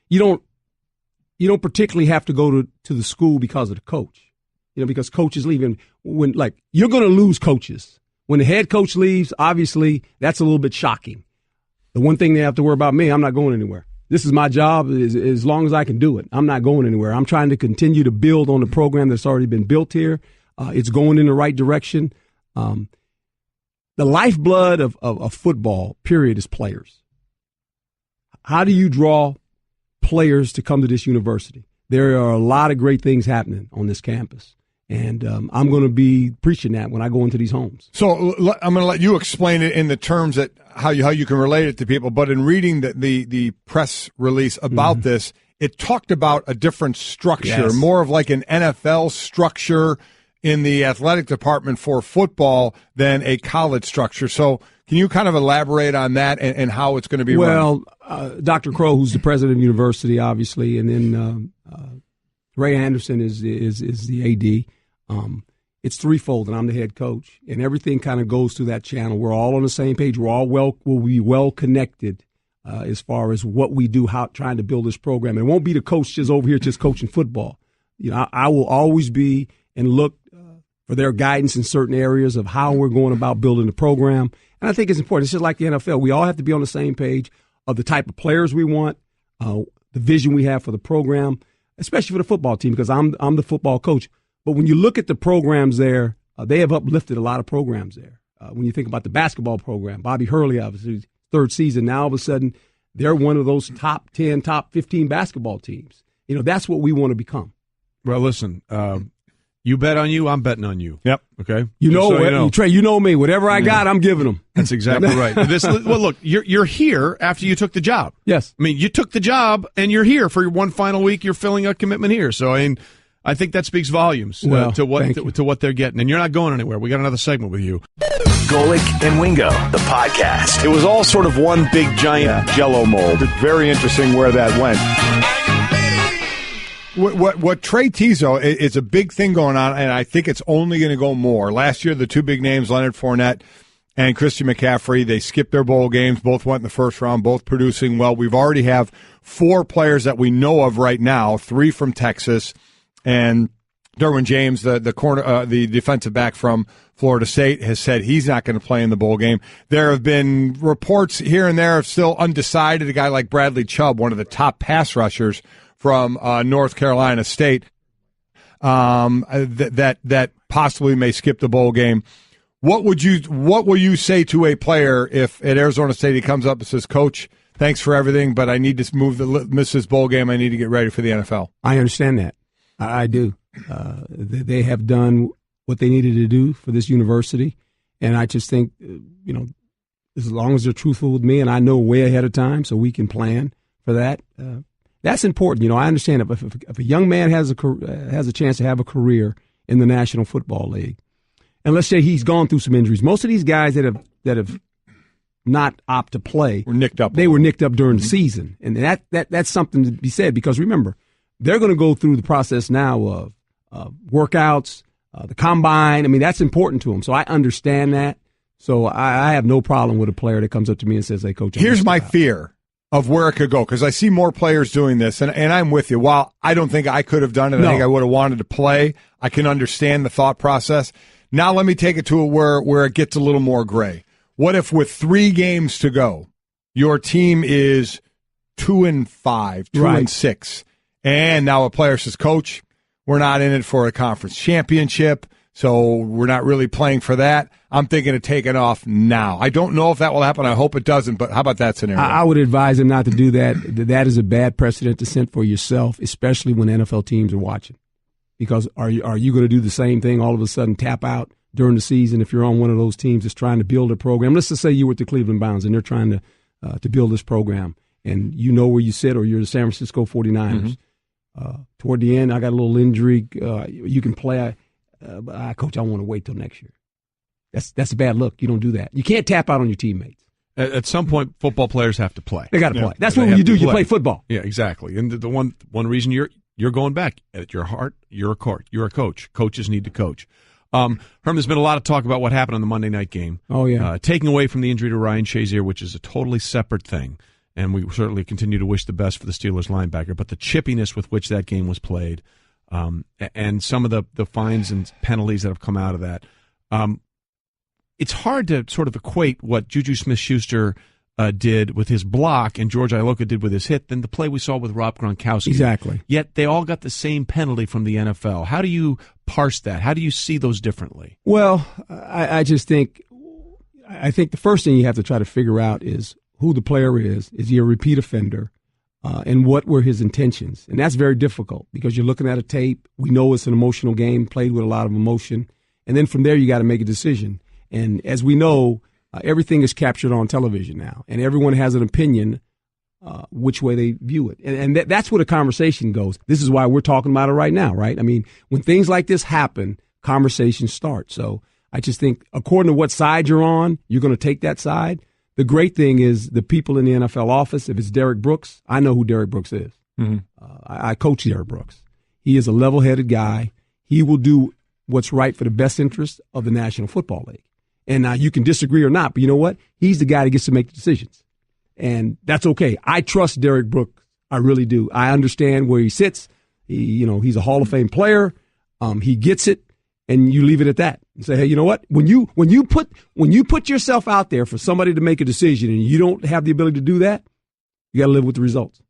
you don't particularly have to go to the school because of the coach, because coaches leave. And you're going to lose coaches. When the head coach leaves, obviously, that's a little bit shocking. The one thing they have to worry about me, I'm not going anywhere. This is my job as long as I can do it. I'm not going anywhere. I'm trying to continue to build on the program that's already been built here. It's going in the right direction. The lifeblood of football, period, is players. How do you draw players to come to this university? There are a lot of great things happening on this campus. And I'm going to be preaching that when I go into these homes. So I'm going to let you explain it in the terms that how you can relate it to people. But in reading the press release about this, it talked about a different structure, more of like an NFL structure in the athletic department for football than a college structure. So can you kind of elaborate on that and how it's going to be run? Well, Dr. Crow, who's the president of the university, obviously, and then Ray Anderson is the AD. It's threefold, and I'm the head coach, and everything kind of goes through that channel. We're all on the same page. We'll be well connected as far as what we do, how trying to build this program. It won't be the coach just over here just coaching football. I will always be and look for their guidance in certain areas of how we're going about building the program. And I think it's important. It's just like the NFL. We all have to be on the same page of the type of players we want, the vision we have for the program, especially for the football team, because I'm the football coach. But when you look at the programs there, they have uplifted a lot of programs there. When you think about the basketball program, Bobby Hurley, obviously, third season, now all of a sudden they're one of those top 10, top 15 basketball teams. That's what we want to become. Well, listen, you bet on you, I'm betting on you. Yep. Okay. Trey, you know me. Whatever I got, I'm giving them. That's exactly right. Well, look, you're here after you took the job. Yes. I mean, you took the job and you're here for your one final week. You're filling a commitment here. So, I think that speaks volumes to what they're getting. And you're not going anywhere. We got another segment with you. Golic and Wingo, the podcast. It was all sort of one big giant Jell-O mold. Very interesting where that went. What Trey Tizo is a big thing going on, and I think it's only going to go more. Last year, the two big names, Leonard Fournette and Christian McCaffrey, they skipped their bowl games. Both went in the first round, both producing well. We've already have 4 players that we know of right now, 3 from Texas, and Derwin James, the defensive back from Florida State, has said he's not going to play in the bowl game. There have been reports here and there of still undecided. A guy like Bradley Chubb, one of the top pass rushers from North Carolina State, that possibly may skip the bowl game. What will you say to a player if at Arizona State he comes up and says, "Coach, thanks for everything, but I need to miss this bowl game. I need to get ready for the NFL"? I understand that. I do. They have done what they needed to do for this university, and I just think, as long as they're truthful with me and I know way ahead of time so we can plan for that, that's important. I understand if a young man has a chance to have a career in the National Football League, and let's say he's gone through some injuries. Most of these guys that have not opt to play were nicked up. They were nicked up during the season, and that's something to be said because remember, they're going to go through the process now of workouts, the combine. I mean, that's important to them. So I understand that. So I have no problem with a player that comes up to me and says, "Hey, Coach, here's my fear of where it could go," because I see more players doing this, and I'm with you. While I don't think I could have done it, I think I would have wanted to play. I can understand the thought process. Now let me take it to where it gets a little more gray. What if with 3 games to go, your team is 2-5, 2-6, and now a player says, "Coach, we're not in it for a conference championship, so we're not really playing for that. I'm thinking of taking off now." I don't know if that will happen. I hope it doesn't, but how about that scenario? I would advise him not to do that. That is a bad precedent to set for yourself, especially when NFL teams are watching. because are you going to do the same thing, all of a sudden tap out during the season if you're on one of those teams that's trying to build a program? Let's just say you were at the Cleveland Browns and they're trying to build this program, and you know where you sit, or you're the San Francisco 49ers. Toward the end, I got a little injury. You can play. Coach, I want to wait till next year. That's a bad look. You don't do that. You can't tap out on your teammates. At some point, football players have to play. They got to play. That's what you do. You play football. Yeah, exactly. And the one reason you're going back, at your heart, you're a coach. Coaches need to coach. Herm, there's been a lot of talk about what happened on the Monday night game. Oh, yeah. Taking away from the injury to Ryan Shazier, which is a totally separate thing. And we certainly continue to wish the best for the Steelers linebacker. But the chippiness with which that game was played, and some of the fines and penalties that have come out of that, it's hard to sort of equate what JuJu Smith-Schuster did with his block and George Iloka did with his hit than the play we saw with Rob Gronkowski. Exactly. Yet they all got the same penalty from the NFL. How do you parse that? How do you see those differently? Well, I just think the first thing you have to try to figure out is who the player is. Is he a repeat offender? And what were his intentions? And that's very difficult because you're looking at a tape. We know it's an emotional game, played with a lot of emotion. And then from there, you got to make a decision. And as we know, everything is captured on television now, and everyone has an opinion which way they view it. And that's where the conversation goes. This is why we're talking about it right now, right? I mean, when things like this happen, conversations start. So I just think according to what side you're on, you're going to take that side. The great thing is the people in the NFL office, if it's Derek Brooks, I know who Derek Brooks is. Mm-hmm. I coach Derek Brooks. He is a level-headed guy. He will do what's right for the best interest of the National Football League. And you can disagree or not, but you know what? He's the guy that gets to make the decisions. And that's okay. I trust Derek Brooks. I really do. I understand where he sits. He's a Hall of Fame player. He gets it, and you leave it at that. And say, hey, you know what? When you put yourself out there for somebody to make a decision and you don't have the ability to do that, you got to live with the results.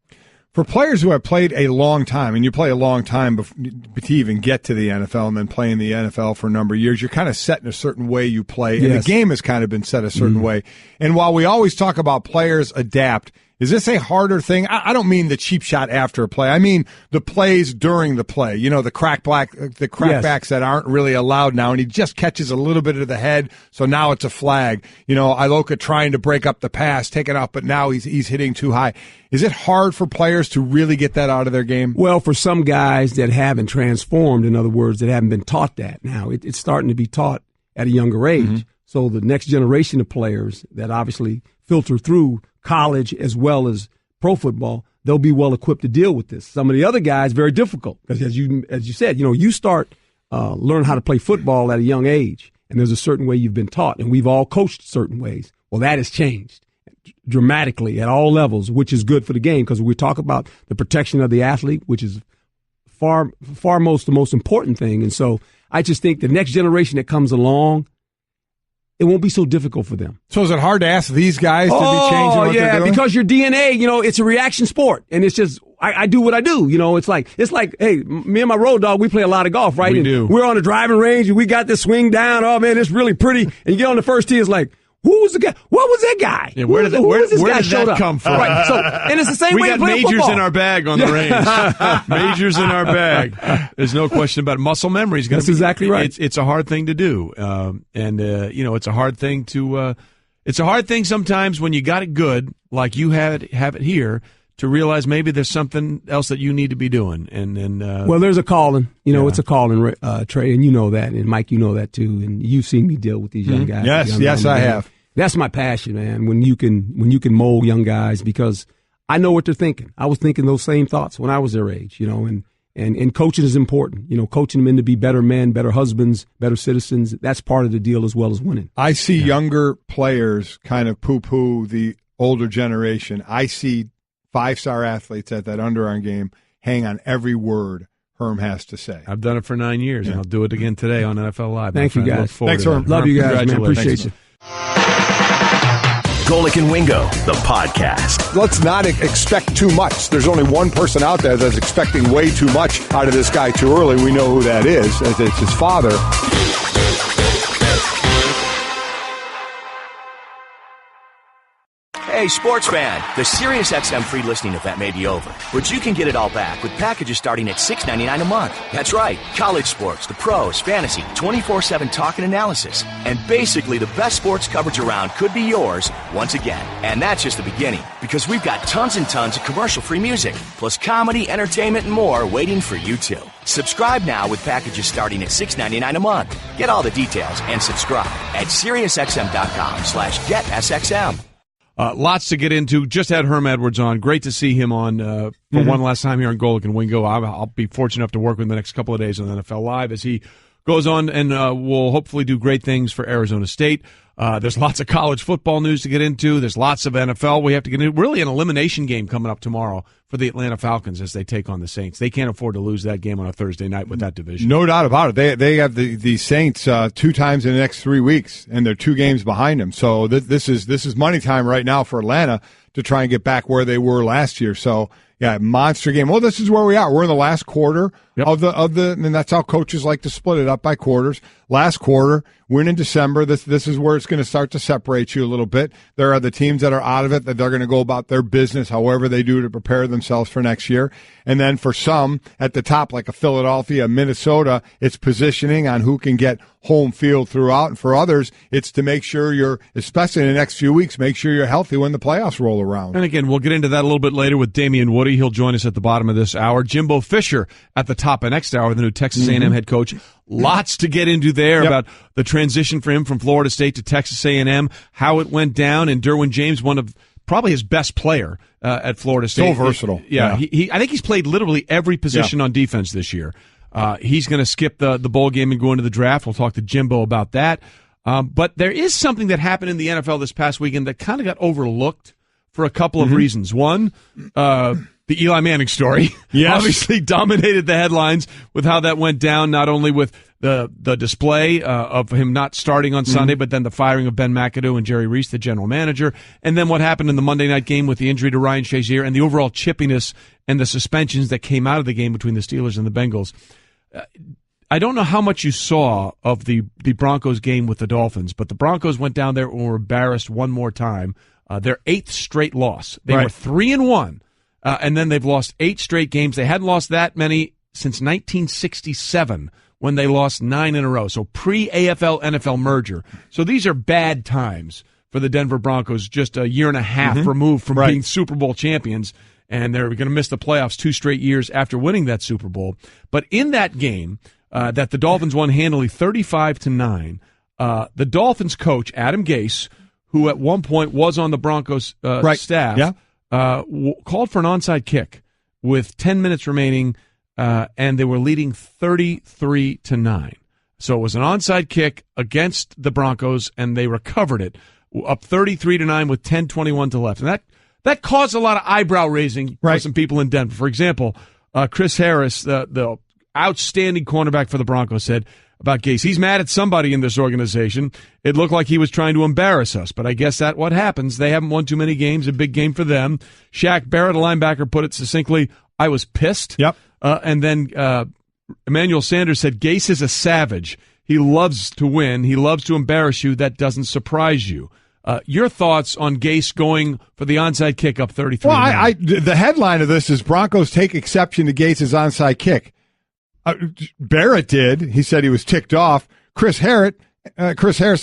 For players who have played a long time, and you play a long time to even get to the NFL and then play in the NFL for a number of years, you're kind of set in a certain way you play, and the game has kind of been set a certain way. And while we always talk about players adapt, is this a harder thing? I don't mean the cheap shot after a play. I mean the plays during the play. You know, the crackbacks that aren't really allowed now, and he just catches a little bit of the head, so now it's a flag. You know, Iloka trying to break up the pass, take it up, but now he's hitting too high. Is it hard for players to really get that out of their game? Well, for some guys that haven't transformed, in other words, that haven't been taught that now, it's starting to be taught at a younger age. Mm-hmm. So the next generation of players that obviously filter through college as well as pro football, they'll be well equipped to deal with this. Some of the other guys, very difficult because as you said, you start learn how to play football at a young age, and there's a certain way you've been taught, and we've all coached certain ways. Well, that has changed dramatically at all levels, which is good for the game because we talk about the protection of the athlete, which is the most important thing. And so I just think the next generation that comes along, it won't be so difficult for them. So is it hard to ask these guys to be changing what they're doing? Because your DNA, it's a reaction sport, and it's just I do what I do. It's like hey, me and my road dog, we play a lot of golf, right? We do. We're on the driving range, and we got this swing down. Oh man, it's really pretty. And you get on the first tee, it's like, who was the guy? What was that guy? Yeah, where did that come from? Right. So, and it's the same way to play football. We got majors football. in our bag on the range. Majors in our bag. There's no question about it. Muscle memory is going to be. That's exactly right. It's a hard thing to do, it's a hard thing to. It's a hard thing sometimes when you got it good, like you have it here, to realize maybe there's something else that you need to be doing. Well, there's a calling. It's a calling, Trey, and you know that, and Mike, you know that too, and you've seen me deal with these young guys. Yes, I have. That's my passion, man. When you can mold young guys, because I know what they're thinking. I was thinking those same thoughts when I was their age, and coaching is important. Coaching them in to be better men, better husbands, better citizens. That's part of the deal as well as winning. I see younger players kind of poo-poo the older generation. I see 5-star athletes at that underarm game hang on every word Herm has to say. I've done it for 9 years, and I'll do it again today on NFL Live. Thank you, guys. Thanks, Herm. Love you guys, man. Appreciate you. Golic and Wingo, the podcast. Let's not expect too much. There's only one person out there that's expecting way too much out of this guy too early. We know who that is. It's his father. Hey, sports fan, the SiriusXM free listening event may be over, but you can get it all back with packages starting at $6.99 a month. That's right, college sports, the pros, fantasy, 24/7 talk and analysis, and basically the best sports coverage around could be yours once again. And that's just the beginning, because we've got tons and tons of commercial-free music, plus comedy, entertainment, and more waiting for you too. Subscribe now with packages starting at $6.99 a month. Get all the details and subscribe at SiriusXM.com/GetSXM. Lots to get into. Just had Herm Edwards on. Great to see him on for one last time here on Golic and Wingo. I'll be fortunate enough to work with him the next couple of days on NFL Live as he goes on and will hopefully do great things for Arizona State. There's lots of college football news to get into. There's lots of NFL we have to get into. Really an elimination game coming up tomorrow for the Atlanta Falcons as they take on the Saints. They can't afford to lose that game on a Thursday night with that division. No doubt about it. They have the Saints 2 times in the next 3 weeks, and they're 2 games behind them. So this is money time right now for Atlanta to try and get back where they were last year. So yeah, monster game. Well, this is where we are. We're in the last quarter of the, and that's how coaches like to split it up by quarters. Last quarter, win in December. This is where it's going to start to separate you a little bit. There are the teams that are out of it that they're going to go about their business however they do to prepare themselves for next year. And then for some at the top, like a Philadelphia, Minnesota, it's positioning on who can get home field throughout. And for others, it's to make sure you're, especially in the next few weeks, make sure you're healthy when the playoffs roll around. And again, we'll get into that a little bit later with Damian Woody. He'll join us at the bottom of this hour. Jimbo Fisher at the top of next hour, the new Texas A&M head coach. Lots to get into there about the transition for him from Florida State to Texas A&M, how it went down, and Derwin James, one of probably his best player at Florida State. So versatile. I think he's played literally every position on defense this year. He's going to skip the bowl game and go into the draft. We'll talk to Jimbo about that. But there is something that happened in the NFL this past weekend that kind of got overlooked for a couple of reasons. One, the Eli Manning story obviously dominated the headlines with how that went down, not only with the display of him not starting on Sunday, but then the firing of Ben McAdoo and Jerry Reese, the general manager, and then what happened in the Monday night game with the injury to Ryan Shazier and the overall chippiness and the suspensions that came out of the game between the Steelers and the Bengals. I don't know how much you saw of the Broncos game with the Dolphins, but the Broncos went down there and were embarrassed one more time. Their 8th straight loss. They were 3-1. And then they've lost 8 straight games. They hadn't lost that many since 1967 when they lost 9 in a row. So pre-AFL-NFL merger. So these are bad times for the Denver Broncos, just a year and a half removed from being Super Bowl champions. And they're going to miss the playoffs 2 straight years after winning that Super Bowl. But in that game that the Dolphins won handily 35-9, the Dolphins coach, Adam Gase, who at one point was on the Broncos staff, called for an onside kick with 10 minutes remaining, and they were leading 33-9. So it was an onside kick against the Broncos, and they recovered it, up 33-9 with 10:21 to left. And that caused a lot of eyebrow raising for some people in Denver. For example, Chris Harris, the outstanding cornerback for the Broncos, said about Gase, he's mad at somebody in this organization. It looked like he was trying to embarrass us, but I guess that's what happens. They haven't won too many games, a big game for them. Shaq Barrett, a linebacker, put it succinctly, I was pissed. And then Emmanuel Sanders said, Gase is a savage. He loves to win. He loves to embarrass you. That doesn't surprise you. Your thoughts on Gase going for the onside kick up 33-9? Well, the headline of this is Broncos take exception to Gase's onside kick. Barrett did. He said he was ticked off. Chris Harris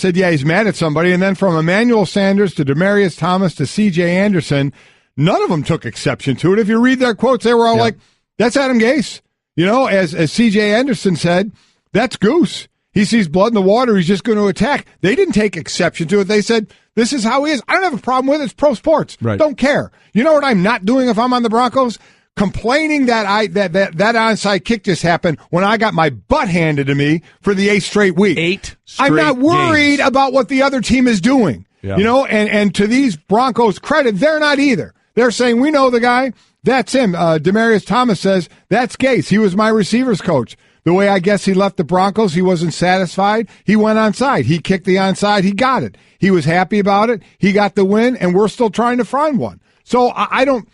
said, he's mad at somebody. And then from Emmanuel Sanders to Demaryius Thomas to C.J. Anderson, none of them took exception to it. If you read their quotes, they were all like, that's Adam Gase. You know, as C.J. Anderson said, that's Goose. He sees blood in the water. He's just going to attack. They didn't take exception to it. They said, this is how he is. I don't have a problem with it. It's pro sports. Don't care. You know what I'm not doing if I'm on the Broncos? Complaining that that onside kick just happened when I got my butt handed to me for the 8th straight week. 8 straight I'm not worried about what the other team is doing. You know, and to these Broncos' credit, they're not either. They're saying, we know the guy. That's him. Demaryius Thomas says, that's Gase. He was my receivers coach. The way I guess he left the Broncos, he wasn't satisfied. He went onside. He kicked the onside. He got it. He was happy about it. He got the win, and we're still trying to find one. So I don't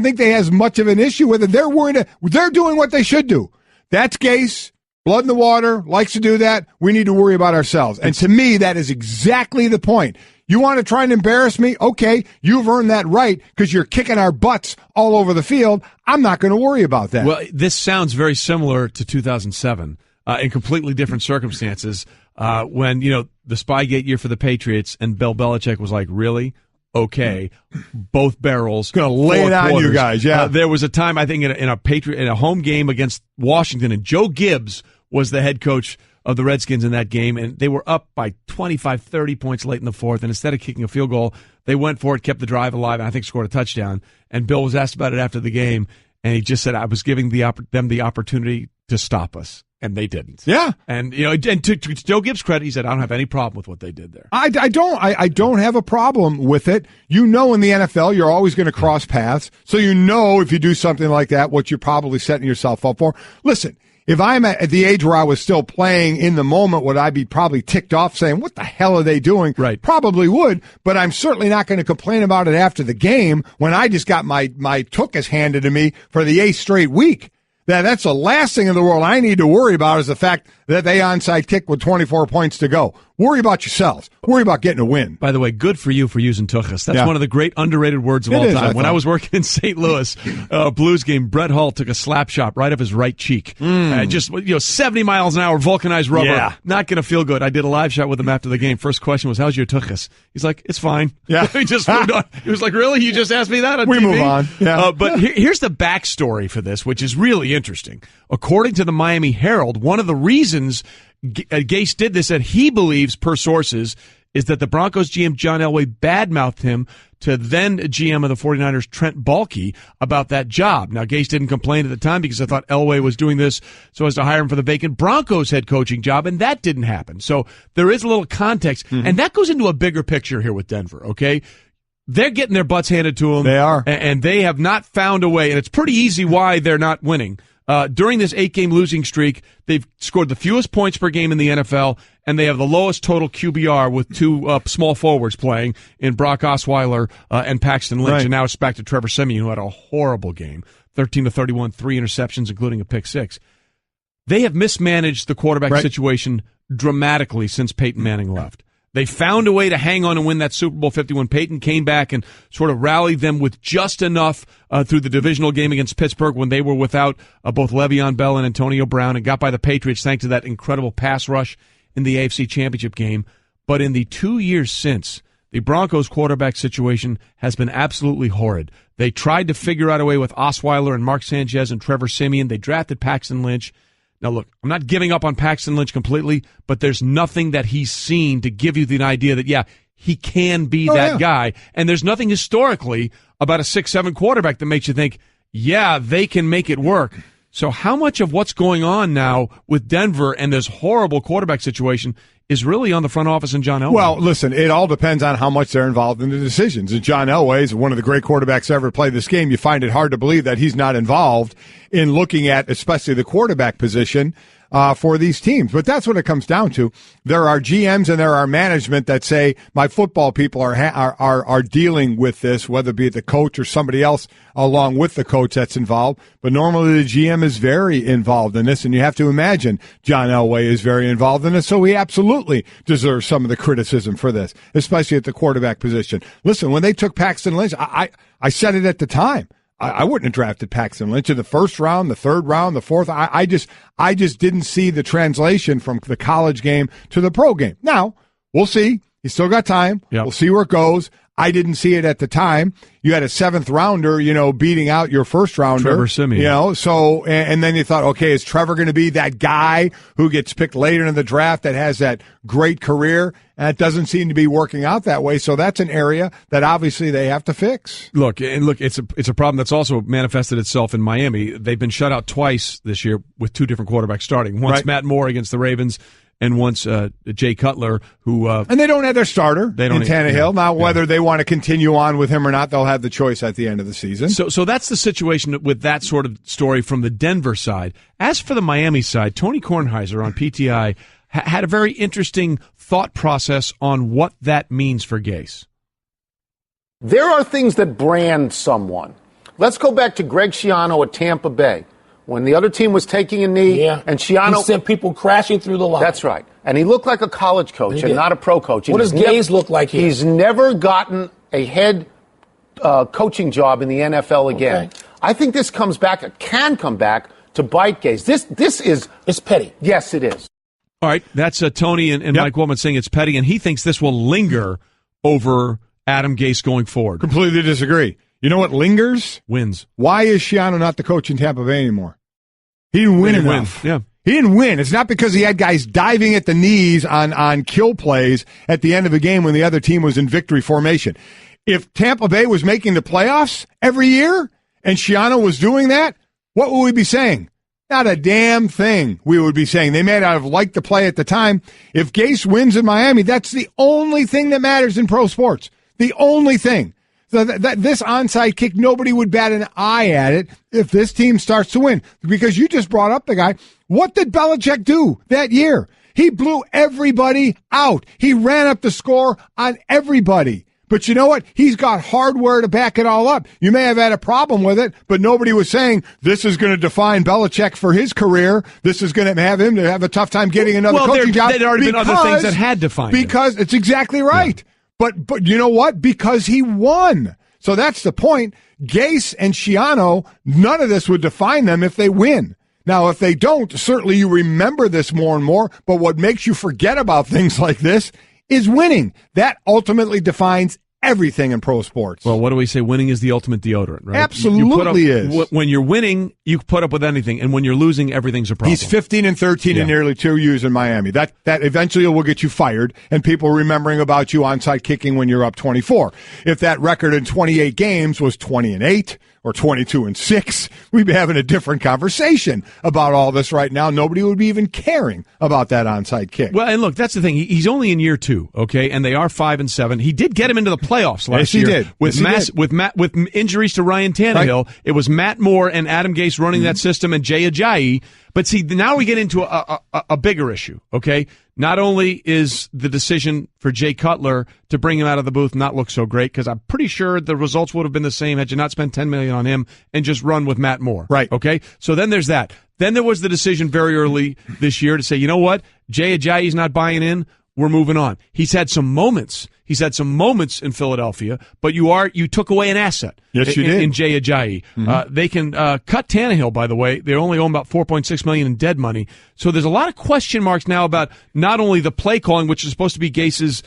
think they has much of an issue with it. They're worried. They're doing what they should do. That's Gase. Blood in the water. Likes to do that. We need to worry about ourselves. And to me, that is exactly the point. You want to try and embarrass me? Okay, you've earned that right because you're kicking our butts all over the field. I'm not going to worry about that. Well, this sounds very similar to 2007 in completely different circumstances when, the Spygate year for the Patriots and Bill Belichick was like, really? Okay, both barrels. Going to lay it on you guys, yeah. There was a time, I think, in a home game against Washington, and Joe Gibbs was the head coach of the Redskins in that game, and they were up by 25, 30 points late in the fourth, and instead of kicking a field goal, they went for it, kept the drive alive, and I think scored a touchdown. And Bill was asked about it after the game, and he just said, I was giving them the opportunity to stop us. And they didn't. Yeah. And, and to Joe Gibbs' credit, he said, I don't have any problem with what they did there. I don't have a problem with it. In the NFL, you're always going to cross paths. So if you do something like that, what you're probably setting yourself up for. Listen, if I'm at the age where I was still playing in the moment, would I be probably ticked off saying, what the hell are they doing? Right. Probably would, but I'm certainly not going to complain about it after the game when I just got my tuchus handed to me for the 8th straight week. That's the last thing in the world I need to worry about is the fact that they onside kick with 24 points to go. Worry about yourselves. Worry about getting a win. By the way, good for you for using tuchus. That's one of the great underrated words of all time. When I was working in St. Louis, Blues game, Brett Hull took a slap shot right up his right cheek. 70 miles an hour, vulcanized rubber. Yeah. Not going to feel good. I did a live shot with him after the game. First question was, how's your tuchus? He's like, it's fine. Yeah. He just moved on. He was like, really? You just asked me that on we TV? Move on. Yeah. But here's the backstory for this, which is really interesting. According to the Miami Herald, one of the reasons Gase did this that he believes, per sources, is that the Broncos GM John Elway badmouthed him to then GM of the 49ers Trent Baalke about that job. Now, Gase didn't complain at the time because I thought Elway was doing this so as to hire him for the vacant Broncos head coaching job, and that didn't happen. So there is a little context, and that goes into a bigger picture here with Denver, okay? They're getting their butts handed to them. They are. And they have not found a way, and it's pretty easy why they're not winning. During this 8-game losing streak, they've scored the fewest points per game in the NFL, and they have the lowest total QBR with two small forwards playing in Brock Osweiler and Paxton Lynch. Right. And now it's back to Trevor Siemian, who had a horrible game, 13-31, 3 interceptions, including a pick six. They have mismanaged the quarterback situation dramatically since Peyton Manning left. They found a way to hang on and win that Super Bowl 50 when Peyton came back and sort of rallied them with just enough through the divisional game against Pittsburgh when they were without both Le'Veon Bell and Antonio Brown, and got by the Patriots thanks to that incredible pass rush in the AFC Championship game. But in the 2 years since, the Broncos quarterback situation has been absolutely horrid. They tried to figure out a way with Osweiler and Mark Sanchez and Trevor Siemian. They drafted Paxton Lynch. Now, look, I'm not giving up on Paxton Lynch completely, but there's nothing that he's seen to give you the idea that, yeah, he can be that guy. And there's nothing historically about a 6'7" quarterback that makes you think, yeah, they can make it work. So how much of what's going on now with Denver and this horrible quarterback situation is really on the front office and John Elway? Well, listen, it all depends on how much they're involved in the decisions. And John Elway is one of the great quarterbacks ever played this game. You find it hard to believe that he's not involved in looking at especially the quarterback position for these teams. But that's what it comes down to. There are GMs and there are management that say my football people are dealing with this, whether it be the coach or somebody else along with the coach that's involved. But normally the GM is very involved in this, and you have to imagine John Elway is very involved in this, so he absolutely deserves some of the criticism for this, especially at the quarterback position. Listen, when they took Paxton Lynch, I said it at the time. I wouldn't have drafted Paxton Lynch in the first round, the third round, the fourth. I just didn't see the translation from the college game to the pro game. Now, we'll see. He's still got time. Yep. We'll see where it goes. I didn't see it at the time. You had a 7th rounder, beating out your first rounder. Trevor Siemian. So, and then you thought, okay, is Trevor going to be that guy who gets picked later in the draft that has that great career? And it doesn't seem to be working out that way. So that's an area that obviously they have to fix. Look, it's a problem that's also manifested itself in Miami. They've been shut out twice this year with two different quarterbacks starting. Once Matt Moore against the Ravens, and once Jay Cutler, who and they don't have their starter in Tannehill. Now, whether they want to continue on with him or not, they'll have the choice at the end of the season. So that's the situation with that sort of story from the Denver side. As for the Miami side, Tony Kornheiser on PTI had a very interesting thought process on what that means for Gase. There are things that brand someone. Let's go back to Greg Schiano at Tampa Bay. When the other team was taking a knee, and Schiano he sent people crashing through the line. That's right. And he looked like a college coach and not a pro coach. What does Gaze look like here? He's never gotten a head coaching job in the NFL again. Okay. I think this can come back to bite Gaze. This is... It's petty. Yes, it is. All right, that's Tony and Mike Woolman saying it's petty, and he thinks this will linger over Adam Gase going forward. Completely disagree. You know what lingers? Wins. Why is Schiano not the coach in Tampa Bay anymore? He didn't win enough. Yeah. He didn't win. It's not because he had guys diving at the knees on kill plays at the end of the game when the other team was in victory formation. If Tampa Bay was making the playoffs every year and Schiano was doing that, what would we be saying? Not a damn thing we would be saying. They may not have liked the play at the time. If Gase wins in Miami, that's the only thing that matters in pro sports. The only thing. So this onside kick, nobody would bat an eye at it if this team starts to win. Because you just brought up the guy. What did Belichick do that year? He blew everybody out. He ran up the score on everybody. But you know what? He's got hardware to back it all up. You may have had a problem with it, but nobody was saying this is going to define Belichick for his career. This is going to have him to have a tough time getting another coaching job. There'd already been other things that had defined him. Because it's exactly right. Yeah. But you know what? Because he won. So that's the point. Gase and Schiano, none of this would define them if they win. Now, if they don't, certainly you remember this more and more, but what makes you forget about things like this is winning. That ultimately defines everything in pro sports. Well, what do we say? Winning is the ultimate deodorant, right? Absolutely is. When you're winning, you put up with anything, and when you're losing, everything's a problem. He's 15-13 in nearly 2 years in Miami. That eventually will get you fired, and people remembering about you onside kicking when you're up 24. If that record in 28 games was 20-8 or 22-6, we'd be having a different conversation about all this right now. Nobody would be even caring about that onside kick. Well, and look, that's the thing. He's only in year 2, okay, and they are 5-7. He did get him into the playoffs last year. Yes, he did. With injuries to Ryan Tannehill. Right. It was Matt Moore and Adam Gase running that system and Jay Ajayi. But see, now we get into a bigger issue, okay? Not only is the decision for Jay Cutler to bring him out of the booth not look so great, because I'm pretty sure the results would have been the same had you not spent $10 million on him and just run with Matt Moore. Right. Okay? So then there's that. Then there was the decision very early this year to say, you know what? Jay Ajayi's not buying in. We're moving on. He's had some moments. He's had some moments in Philadelphia, but you took away an asset. Yes, you did. In Jay Ajayi. Mm-hmm. They can cut Tannehill, by the way. They only own about $4.6 million in dead money. So there's a lot of question marks now about not only the play calling, which is supposed to be Gase's,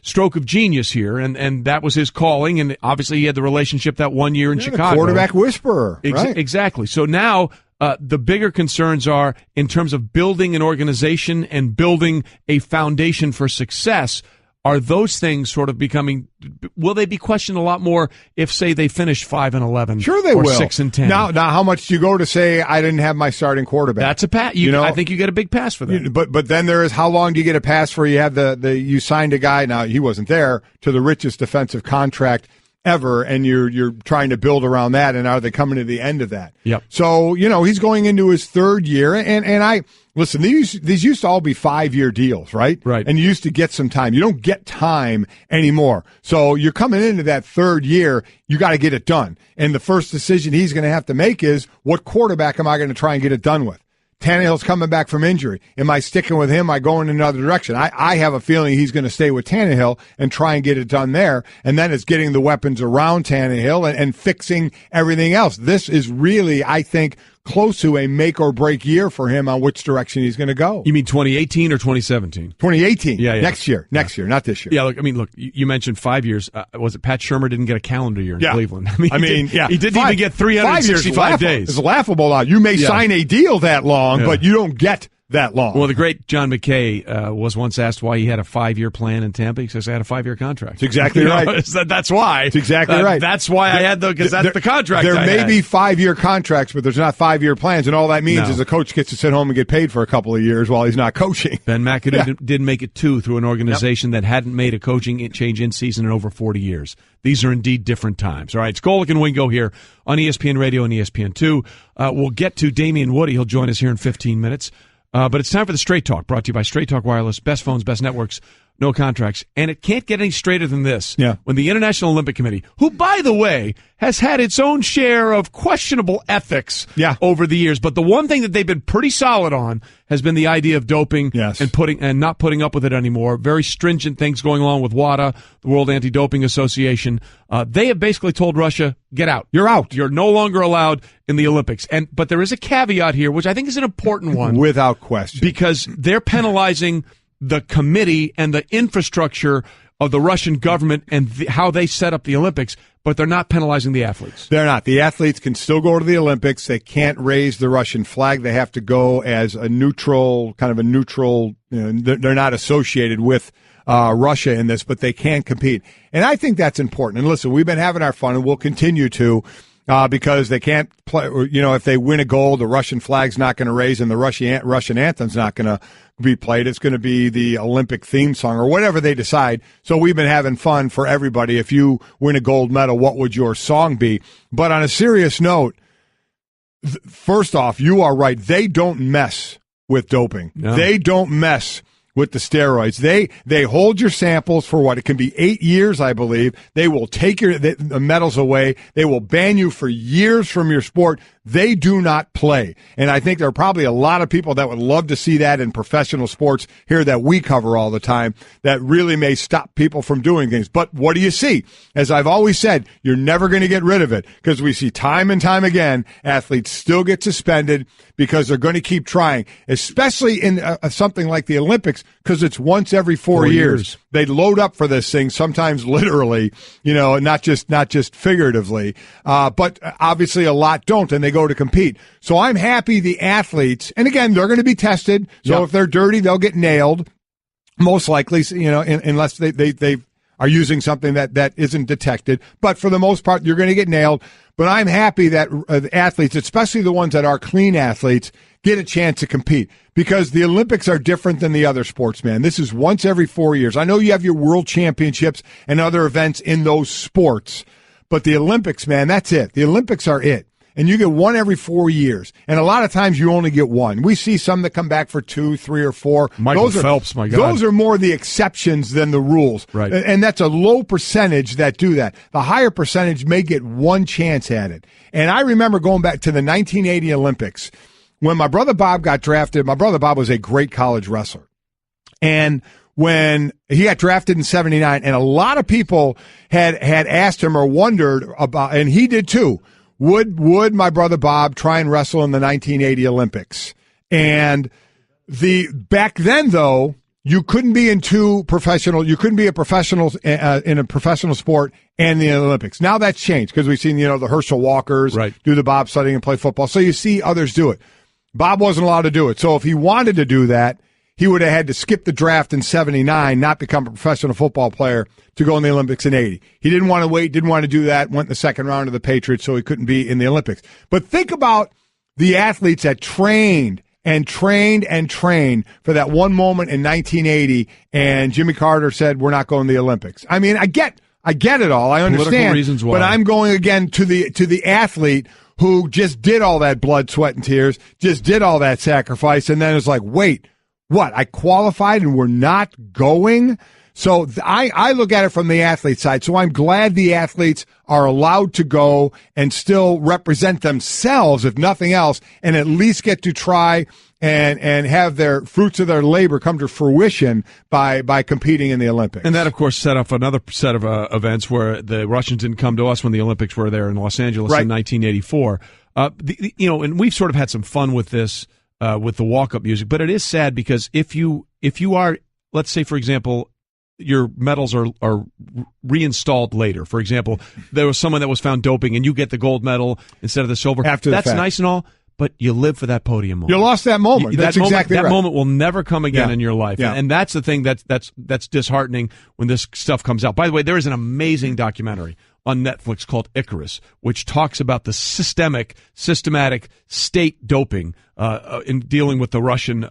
stroke of genius here, and that was his calling, and obviously he had the relationship that 1 year in Chicago. The quarterback whisperer. Right. Exactly. So now the bigger concerns are in terms of building an organization and building a foundation for success. Are those things sort of becoming? Will they be questioned a lot more if, say, they finish 5-11? Sure, they or will. 6-10. Now, how much do you go to say I didn't have my starting quarterback? That's a pass. I think you get a big pass for that. But then there is how long do you get a pass for? You have you signed a guy. Now he wasn't there to the richest defensive contract ever, and you're trying to build around that. And are they coming to the end of that? Yep. So he's going into his third year, and I. Listen, these used to all be 5-year deals, right? Right. And you used to get some time. You don't get time anymore. So you're coming into that third year, you got to get it done. And the first decision he's going to have to make is, what quarterback am I going to try and get it done with? Tannehill's coming back from injury. Am I sticking with him? Am I going in another direction? I have a feeling he's going to stay with Tannehill and try and get it done there. And then it's getting the weapons around Tannehill and fixing everything else. This is really, I think, close to a make or break year for him on which direction he's going to go. You mean 2018 or 2017? 2018. Yeah. Next year, not this year. Yeah, look, you mentioned 5 years. Was it Pat Shurmur didn't get a calendar year in Cleveland? He didn't even get 365 days. It's laughable now. You may sign a deal that long, but you don't get that long. Well, the great John McKay was once asked why he had a 5-year plan in Tampa. He says, I had a 5-year contract. That's exactly right. That's why. It's exactly right. That's why I had because that's the contract There I may had. be 5-year contracts, but there's not 5-year plans, and all that means is the coach gets to sit home and get paid for a couple of years while he's not coaching. Ben McAdoo didn't make it 2 through an organization that hadn't made a coaching change in season in over 40 years. These are indeed different times. All right, it's Golic and Wingo here on ESPN Radio and ESPN2. We'll get to Damian Woody. He'll join us here in 15 minutes. But it's time for the Straight Talk, brought to you by Straight Talk Wireless. Best phones, best networks, no contracts. And it can't get any straighter than this. Yeah. When the International Olympic Committee, who, by the way, has had its own share of questionable ethics over the years, but the one thing that they've been pretty solid on has been the idea of doping and not putting up with it anymore. Very stringent things going along with WADA, the World Anti-Doping Association. They have basically told Russia, get out. You're out. You're no longer allowed in the Olympics. But there is a caveat here, which I think is an important one. Without question. Because they're penalizing the committee and the infrastructure of the Russian government and how they set up the Olympics, but they're not penalizing the athletes. They're not. The athletes can still go to the Olympics. They can't raise the Russian flag. They have to go as a neutral, they're not associated with Russia in this, but they can compete. And I think that's important. And listen, we've been having our fun, and we'll continue to, because they can't play, if they win a gold, the Russian flag's not going to raise and the Russian anthem's not going to be played. It's going to be the Olympic theme song or whatever they decide. So we've been having fun for everybody. If you win a gold medal, what would your song be? But on a serious note, first off, you are right. They don't mess with doping. No. They don't mess with the steroids. They hold your samples for what? It can be 8 years, I believe. They will take the medals away. They will ban you for years from your sport. They do not play. And I think there are probably a lot of people that would love to see that in professional sports here that we cover all the time that really may stop people from doing things. But what do you see? As I've always said, you're never going to get rid of it because we see time and time again athletes still get suspended because they're going to keep trying, especially in something like the Olympics because it's once every 4 years. They load up for this thing, sometimes literally, not just figuratively. But obviously a lot don't, and they go to compete. So I'm happy the athletes, and again, they're going to be tested. So if they're dirty, they'll get nailed, most likely, unless they are using something that isn't detected. But for the most part, you're going to get nailed. But I'm happy that athletes, especially the ones that are clean athletes, get a chance to compete because the Olympics are different than the other sports, man. This is once every 4 years. I know you have your world championships and other events in those sports, but the Olympics, man, that's it. The Olympics are it. And you get one every 4 years. And a lot of times you only get one. We see some that come back for 2, 3, or 4. Michael Phelps, my God. Those are more the exceptions than the rules. Right. And that's a low percentage that do that. The higher percentage may get one chance at it. And I remember going back to the 1980 Olympics when my brother Bob got drafted. My brother Bob was a great college wrestler. And when he got drafted in 79, and a lot of people had asked him or wondered about, and he did too, would my brother Bob try and wrestle in the 1980 Olympics? And back then, though, you couldn't be you couldn't be a professional in a professional sport and the Olympics. Now that's changed because we've seen, the Herschel Walkers do the bobsledding and play football. So you see others do it. Bob wasn't allowed to do it. So if he wanted to do that, he would have had to skip the draft in 79, not become a professional football player to go in the Olympics in 80. He didn't want to wait, didn't want to do that, went in the second round of the Patriots, so he couldn't be in the Olympics. But think about the athletes that trained and trained and trained for that one moment in 1980, and Jimmy Carter said, we're not going to the Olympics. I mean, I get it all. I understand. Political reasons why. But I'm going again to the athlete who just did all that blood, sweat, and tears, just did all that sacrifice, and then it's like, wait, what? I qualified and we're not going? So I look at it from the athlete side. So I'm glad the athletes are allowed to go and still represent themselves, if nothing else, and at least get to try and have their fruits of their labor come to fruition by competing in the Olympics. And that, of course, set up another set of events where the Russians didn't come to us when the Olympics were there in Los Angeles in 1984. And we've sort of had some fun with this. With the walk-up music, but it is sad because if you are, let's say, for example, your medals are reinstalled later. For example, there was someone that was found doping, and you get the gold medal instead of the silver. After that's fact. Nice and all, but you live for that podium moment. You lost that moment. That's exactly right. That moment will never come again in your life, Yeah. and that's the thing that's disheartening when this stuff comes out. By the way, there is an amazing documentary on Netflix called Icarus, which talks about the systematic state doping in dealing with the Russian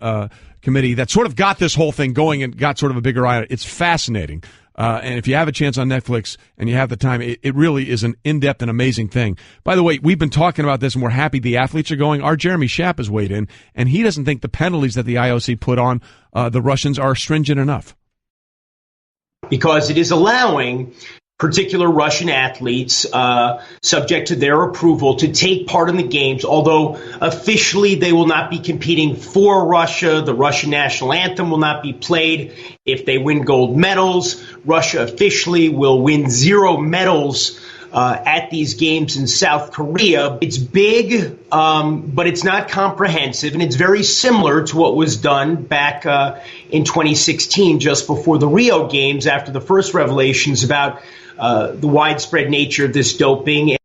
committee that sort of got this whole thing going and got sort of a bigger eye on it. It's fascinating. And if you have a chance on Netflix and you have the time, it really is an in-depth and amazing thing. By the way, we've been talking about this and we're happy the athletes are going. Our Jeremy Schaap has weighed in, and he doesn't think the penalties that the IOC put on the Russians are stringent enough. because it is allowing particular Russian athletes, subject to their approval, to take part in the games, although officially they will not be competing for Russia. The Russian national anthem will not be played. If they win gold medals, Russia officially will win 0 medals at these games in South Korea. It's big, but it's not comprehensive, and it's very similar to what was done back in 2016, just before the Rio Games, after the first revelations about the widespread nature of this doping.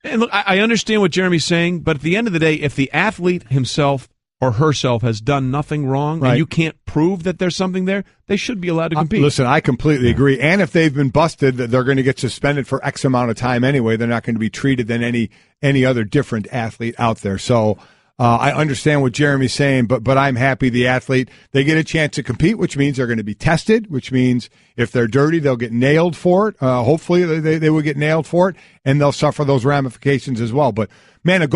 And look, I understand what Jeremy's saying, but at the end of the day, if the athlete himself or herself has done nothing wrong, and you can't prove that there's something there, they should be allowed to compete. Listen, I completely agree. And if they've been busted, they're going to get suspended for X amount of time anyway. They're not going to be treated than any other different athlete out there. So I understand what Jeremy's saying, but I'm happy the athlete, they get a chance to compete, which means they're going to be tested, which means if they're dirty, they'll get nailed for it. Hopefully they will get nailed for it, and they'll suffer those ramifications as well. But, man,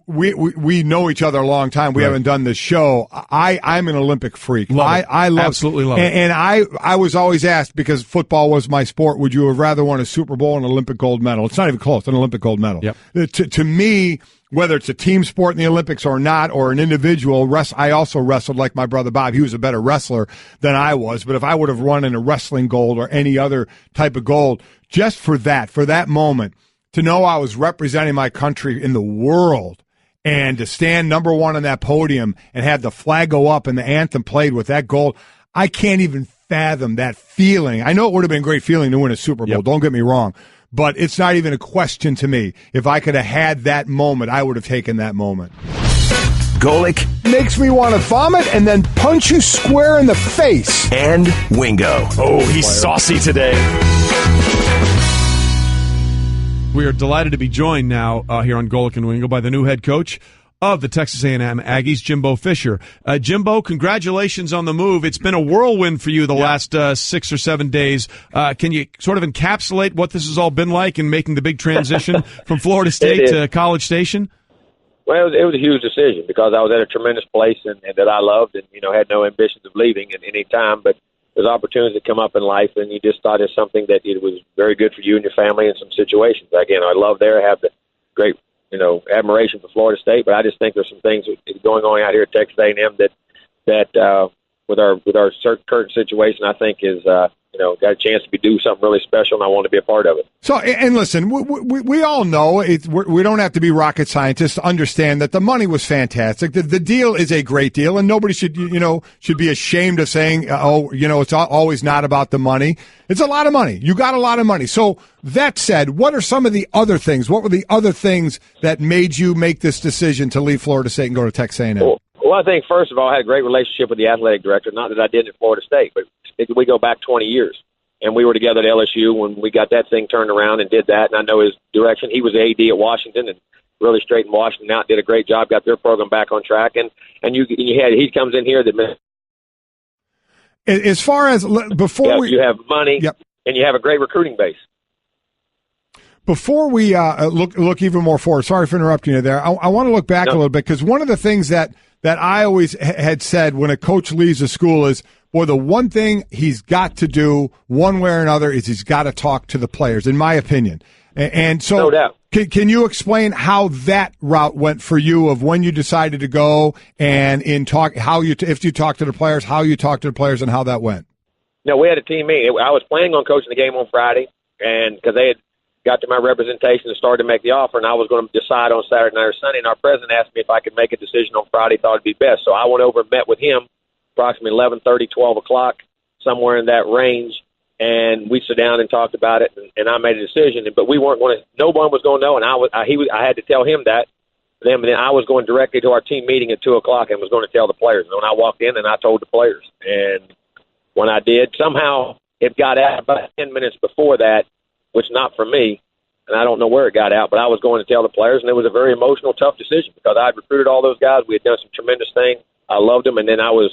we know each other a long time. We haven't done this show. I'm an Olympic freak. I absolutely love it. And I was always asked, because football was my sport, would you have rather won a Super Bowl and an Olympic gold medal? It's not even close, an Olympic gold medal. Yep. To me, whether it's a team sport in the Olympics or not, or an individual, I also wrestled like my brother Bob. He was a better wrestler than I was. But if I would have won in a wrestling gold or any other type of gold, just for that moment, to know I was representing my country in the world and to stand number one on that podium and have the flag go up and the anthem played with that gold, I can't even fathom that feeling. I know it would have been a great feeling to win a Super Bowl. Don't get me wrong. But it's not even a question to me. If I could have had that moment, I would have taken that moment. Golic makes me want to vomit and then punch you square in the face. And Wingo. Oh, he's saucy today. We are delighted to be joined now here on Golic and Wingo by the new head coach of the Texas A&M Aggies, Jimbo Fisher. Jimbo, congratulations on the move. It's been a whirlwind for you the last 6 or 7 days. Can you sort of encapsulate what this has all been like in making the big transition from Florida State to College Station? Well, it was a huge decision because I was at a tremendous place and that I loved and, had no ambitions of leaving at any time. But there's opportunities that come up in life, and you just thought it's something that it was very good for you and your family in some situations. Again, I love there. I have the great admiration for Florida State, but I just think there's some things going on out here at Texas A&M that with our current situation, I think is got a chance to do something really special, and I want to be a part of it. So, and listen, we all know we don't have to be rocket scientists to understand that the money was fantastic. The deal is a great deal, and nobody should be ashamed of saying, it's always not about the money. It's a lot of money. You got a lot of money. So that said, what are some of the other things? What were the other things that made you make this decision to leave Florida State and go to Texas A&M? Well, I think, first of all, I had a great relationship with the athletic director. Not that I did at Florida State, but we go back 20 years. And we were together at LSU when we got that thing turned around and did that. And I know his direction. He was the AD at Washington and really straightened Washington out, did a great job, got their program back on track. And he comes in here that as far as before you have money and you have a great recruiting base. Before we look even more forward, sorry for interrupting you there. I want to look back a little bit because one of the things that I always had said when a coach leaves a school is, boy, the one thing he's got to do one way or another is he's got to talk to the players, in my opinion. And so, no doubt. Can you explain how that route went for you of when you decided to go and if you talked to the players, how you talked to the players, and how that went? No, we had a team meeting. I was planning on coaching the game on Friday, and because they had got to my representation and started to make the offer, and I was going to decide on Saturday night or Sunday, and our president asked me if I could make a decision on Friday, thought it'd be best. So I went over and met with him approximately 11:30, 12 o'clock, somewhere in that range, and we sat down and talked about it, and I made a decision. But we weren't going to. No one was going to know, and I had to tell him that. And then I was going directly to our team meeting at 2 o'clock and was going to tell the players. And when I walked in, and I told the players, and when I did, somehow it got out about 10 minutes before that, which not for me, and I don't know where it got out, but I was going to tell the players, and it was a very emotional, tough decision because I had recruited all those guys. We had done some tremendous things. I loved them, and then I was.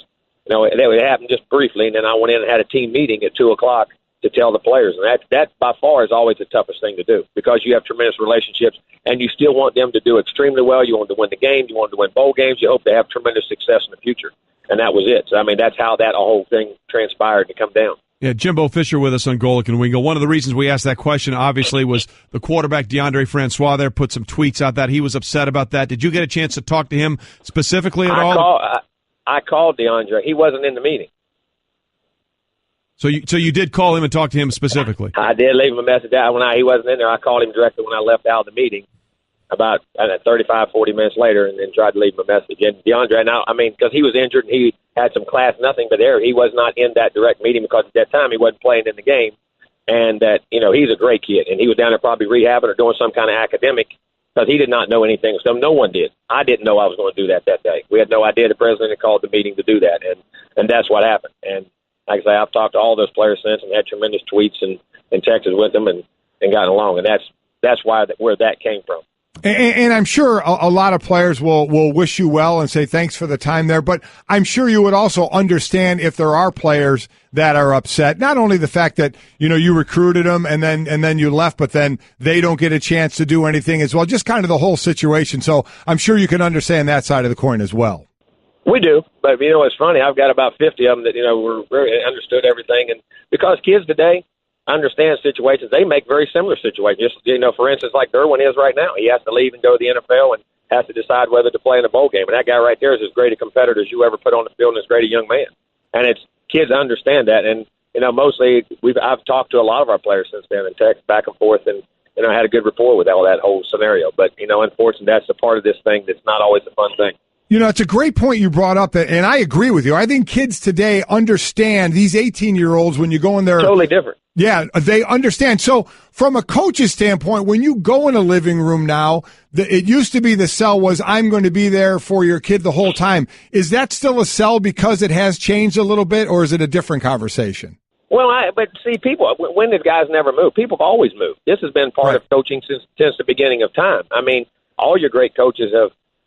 It happened just briefly, and then I went in and had a team meeting at 2 o'clock to tell the players. And that by far is always the toughest thing to do because you have tremendous relationships, and you still want them to do extremely well. You want them to win the games. You want them to win bowl games. You hope they have tremendous success in the future. And that was it. So, that's how that whole thing transpired to come down. Yeah, Jimbo Fisher with us on Golic and Wingo. One of the reasons we asked that question, obviously, was the quarterback, DeAndre Francois, there put some tweets out that he was upset about that. Did you get a chance to talk to him specifically at all? I called DeAndre. He wasn't in the meeting. So you did call him and talk to him specifically? I did leave him a message out. He wasn't in there, I called him directly when I left out of the meeting about 35, 40 minutes later, and then tried to leave him a message. And DeAndre, because he was injured and he had some class nothing but there, he was not in that direct meeting because at that time he wasn't playing in the game. And that, he's a great kid, and he was down there probably rehabbing or doing some kind of academic because he did not know anything. So no one did. I didn't know I was going to do that day. We had no idea the president had called the meeting to do that, and that's what happened. And like I say, I've talked to all those players since and had tremendous tweets and texts with them and gotten along, and that's where that came from. And I'm sure a lot of players will wish you well and say thanks for the time there, but I'm sure you would also understand if there are players that are upset. Not only the fact that, you recruited them and then you left, but then they don't get a chance to do anything as well, just kind of the whole situation. So I'm sure you can understand that side of the coin as well. We do, but it's funny. I've got about 50 of them that, were very understood everything. And because kids today understand situations, they make very similar situations. Just, for instance, like Derwin is right now. He has to leave and go to the NFL and has to decide whether to play in a bowl game. And that guy right there is as great a competitor as you ever put on the field and as great a young man. And kids understand that. And, mostly I've talked to a lot of our players since then and text back and forth and, I had a good rapport with all that whole scenario. But, unfortunately, that's a part of this thing that's not always a fun thing. It's a great point you brought up, and I agree with you. I think kids today understand, these 18-year-olds, when you go in there. Totally different. Yeah, they understand. So from a coach's standpoint, when you go in a living room now, it used to be the sell was, I'm going to be there for your kid the whole time. Is that still a sell because it has changed a little bit, or is it a different conversation? Well, but see, people, when did guys never move? People have always moved. This has been part of coaching since the beginning of time. All your great coaches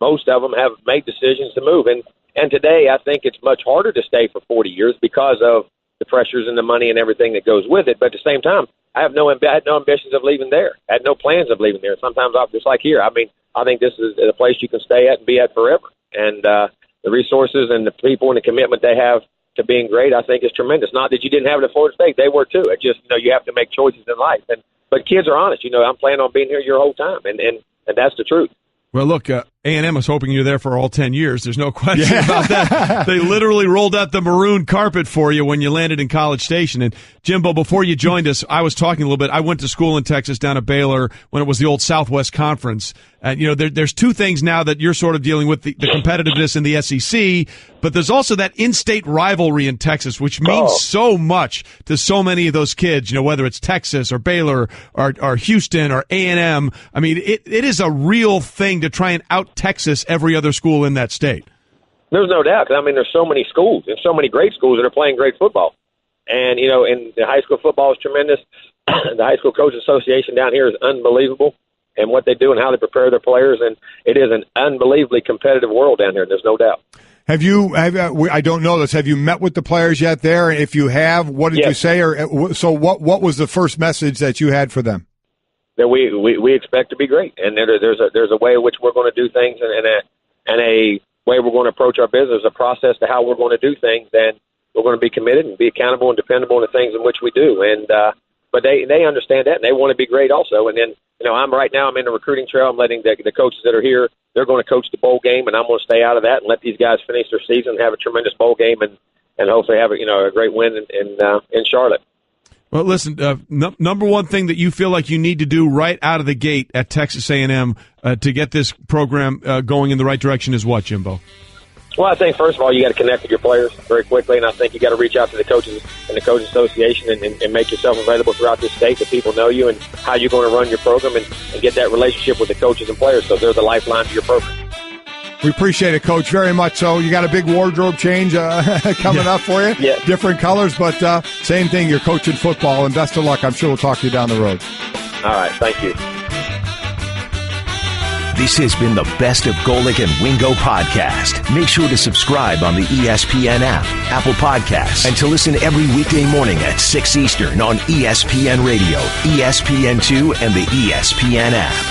most of them have made decisions to move. And today I think it's much harder to stay for 40 years because of the pressures and the money and everything that goes with it. But at the same time, I had no ambitions of leaving there. I had no plans of leaving there. Sometimes just like here, I think this is a place you can stay at and be at forever. And the resources and the people and the commitment they have to being great, I think is tremendous. Not that you didn't have it at Florida State. They were too. It just, you have to make choices in life. But kids are honest. I'm planning on being here your whole time. And that's the truth. Well, look, A&M was hoping you're there for all 10 years. There's no question about that. They literally rolled out the maroon carpet for you when you landed in College Station. And, Jimbo, before you joined us, I was talking a little bit. I went to school in Texas down at Baylor when it was the old Southwest Conference. And, there's two things now that you're sort of dealing with, the competitiveness in the SEC, but there's also that in-state rivalry in Texas, which means so much to so many of those kids, whether it's Texas or Baylor or Houston or A&M. It is a real thing to try and out-Texas every other school in that state. There's no doubt. There's so many schools and so many great schools that are playing great football. And, and the high school football is tremendous. The High School Coaches Association down here is unbelievable. And what they do and how they prepare their players, and it is an unbelievably competitive world down there. There's no doubt. I don't know this. Have you met with the players yet there? And if you have, what did you say? Or so what was the first message that you had for them? That we expect to be great, and there's a way in which we're going to do things, and a way we're going to approach our business, a process to how we're going to do things, and we're going to be committed and be accountable and dependable in the things in which we do. And but they understand that, and they want to be great also. And then I'm in the recruiting trail. I'm letting the coaches that are here. They're going to coach the bowl game, and I'm going to stay out of that and let these guys finish their season, have a tremendous bowl game, and hopefully have a great win in Charlotte. Well, listen, number one thing that you feel like you need to do right out of the gate at Texas A&M to get this program going in the right direction is what, Jimbo? Well, I think, first of all, you got to connect with your players very quickly, and I think you got to reach out to the coaches and the Coaches Association and make yourself available throughout this state, that people know you and how you're going to run your program and get that relationship with the coaches and players, so they're the lifeline to your program. We appreciate it, Coach, very much so. You got a big wardrobe change coming up for you. Yeah. Different colors, but same thing. You're coaching football, and best of luck. I'm sure we'll talk to you down the road. All right. Thank you. This has been the Best of Golic and Wingo podcast. Make sure to subscribe on the ESPN app, Apple Podcasts, and to listen every weekday morning at 6 Eastern on ESPN Radio, ESPN2, and the ESPN app.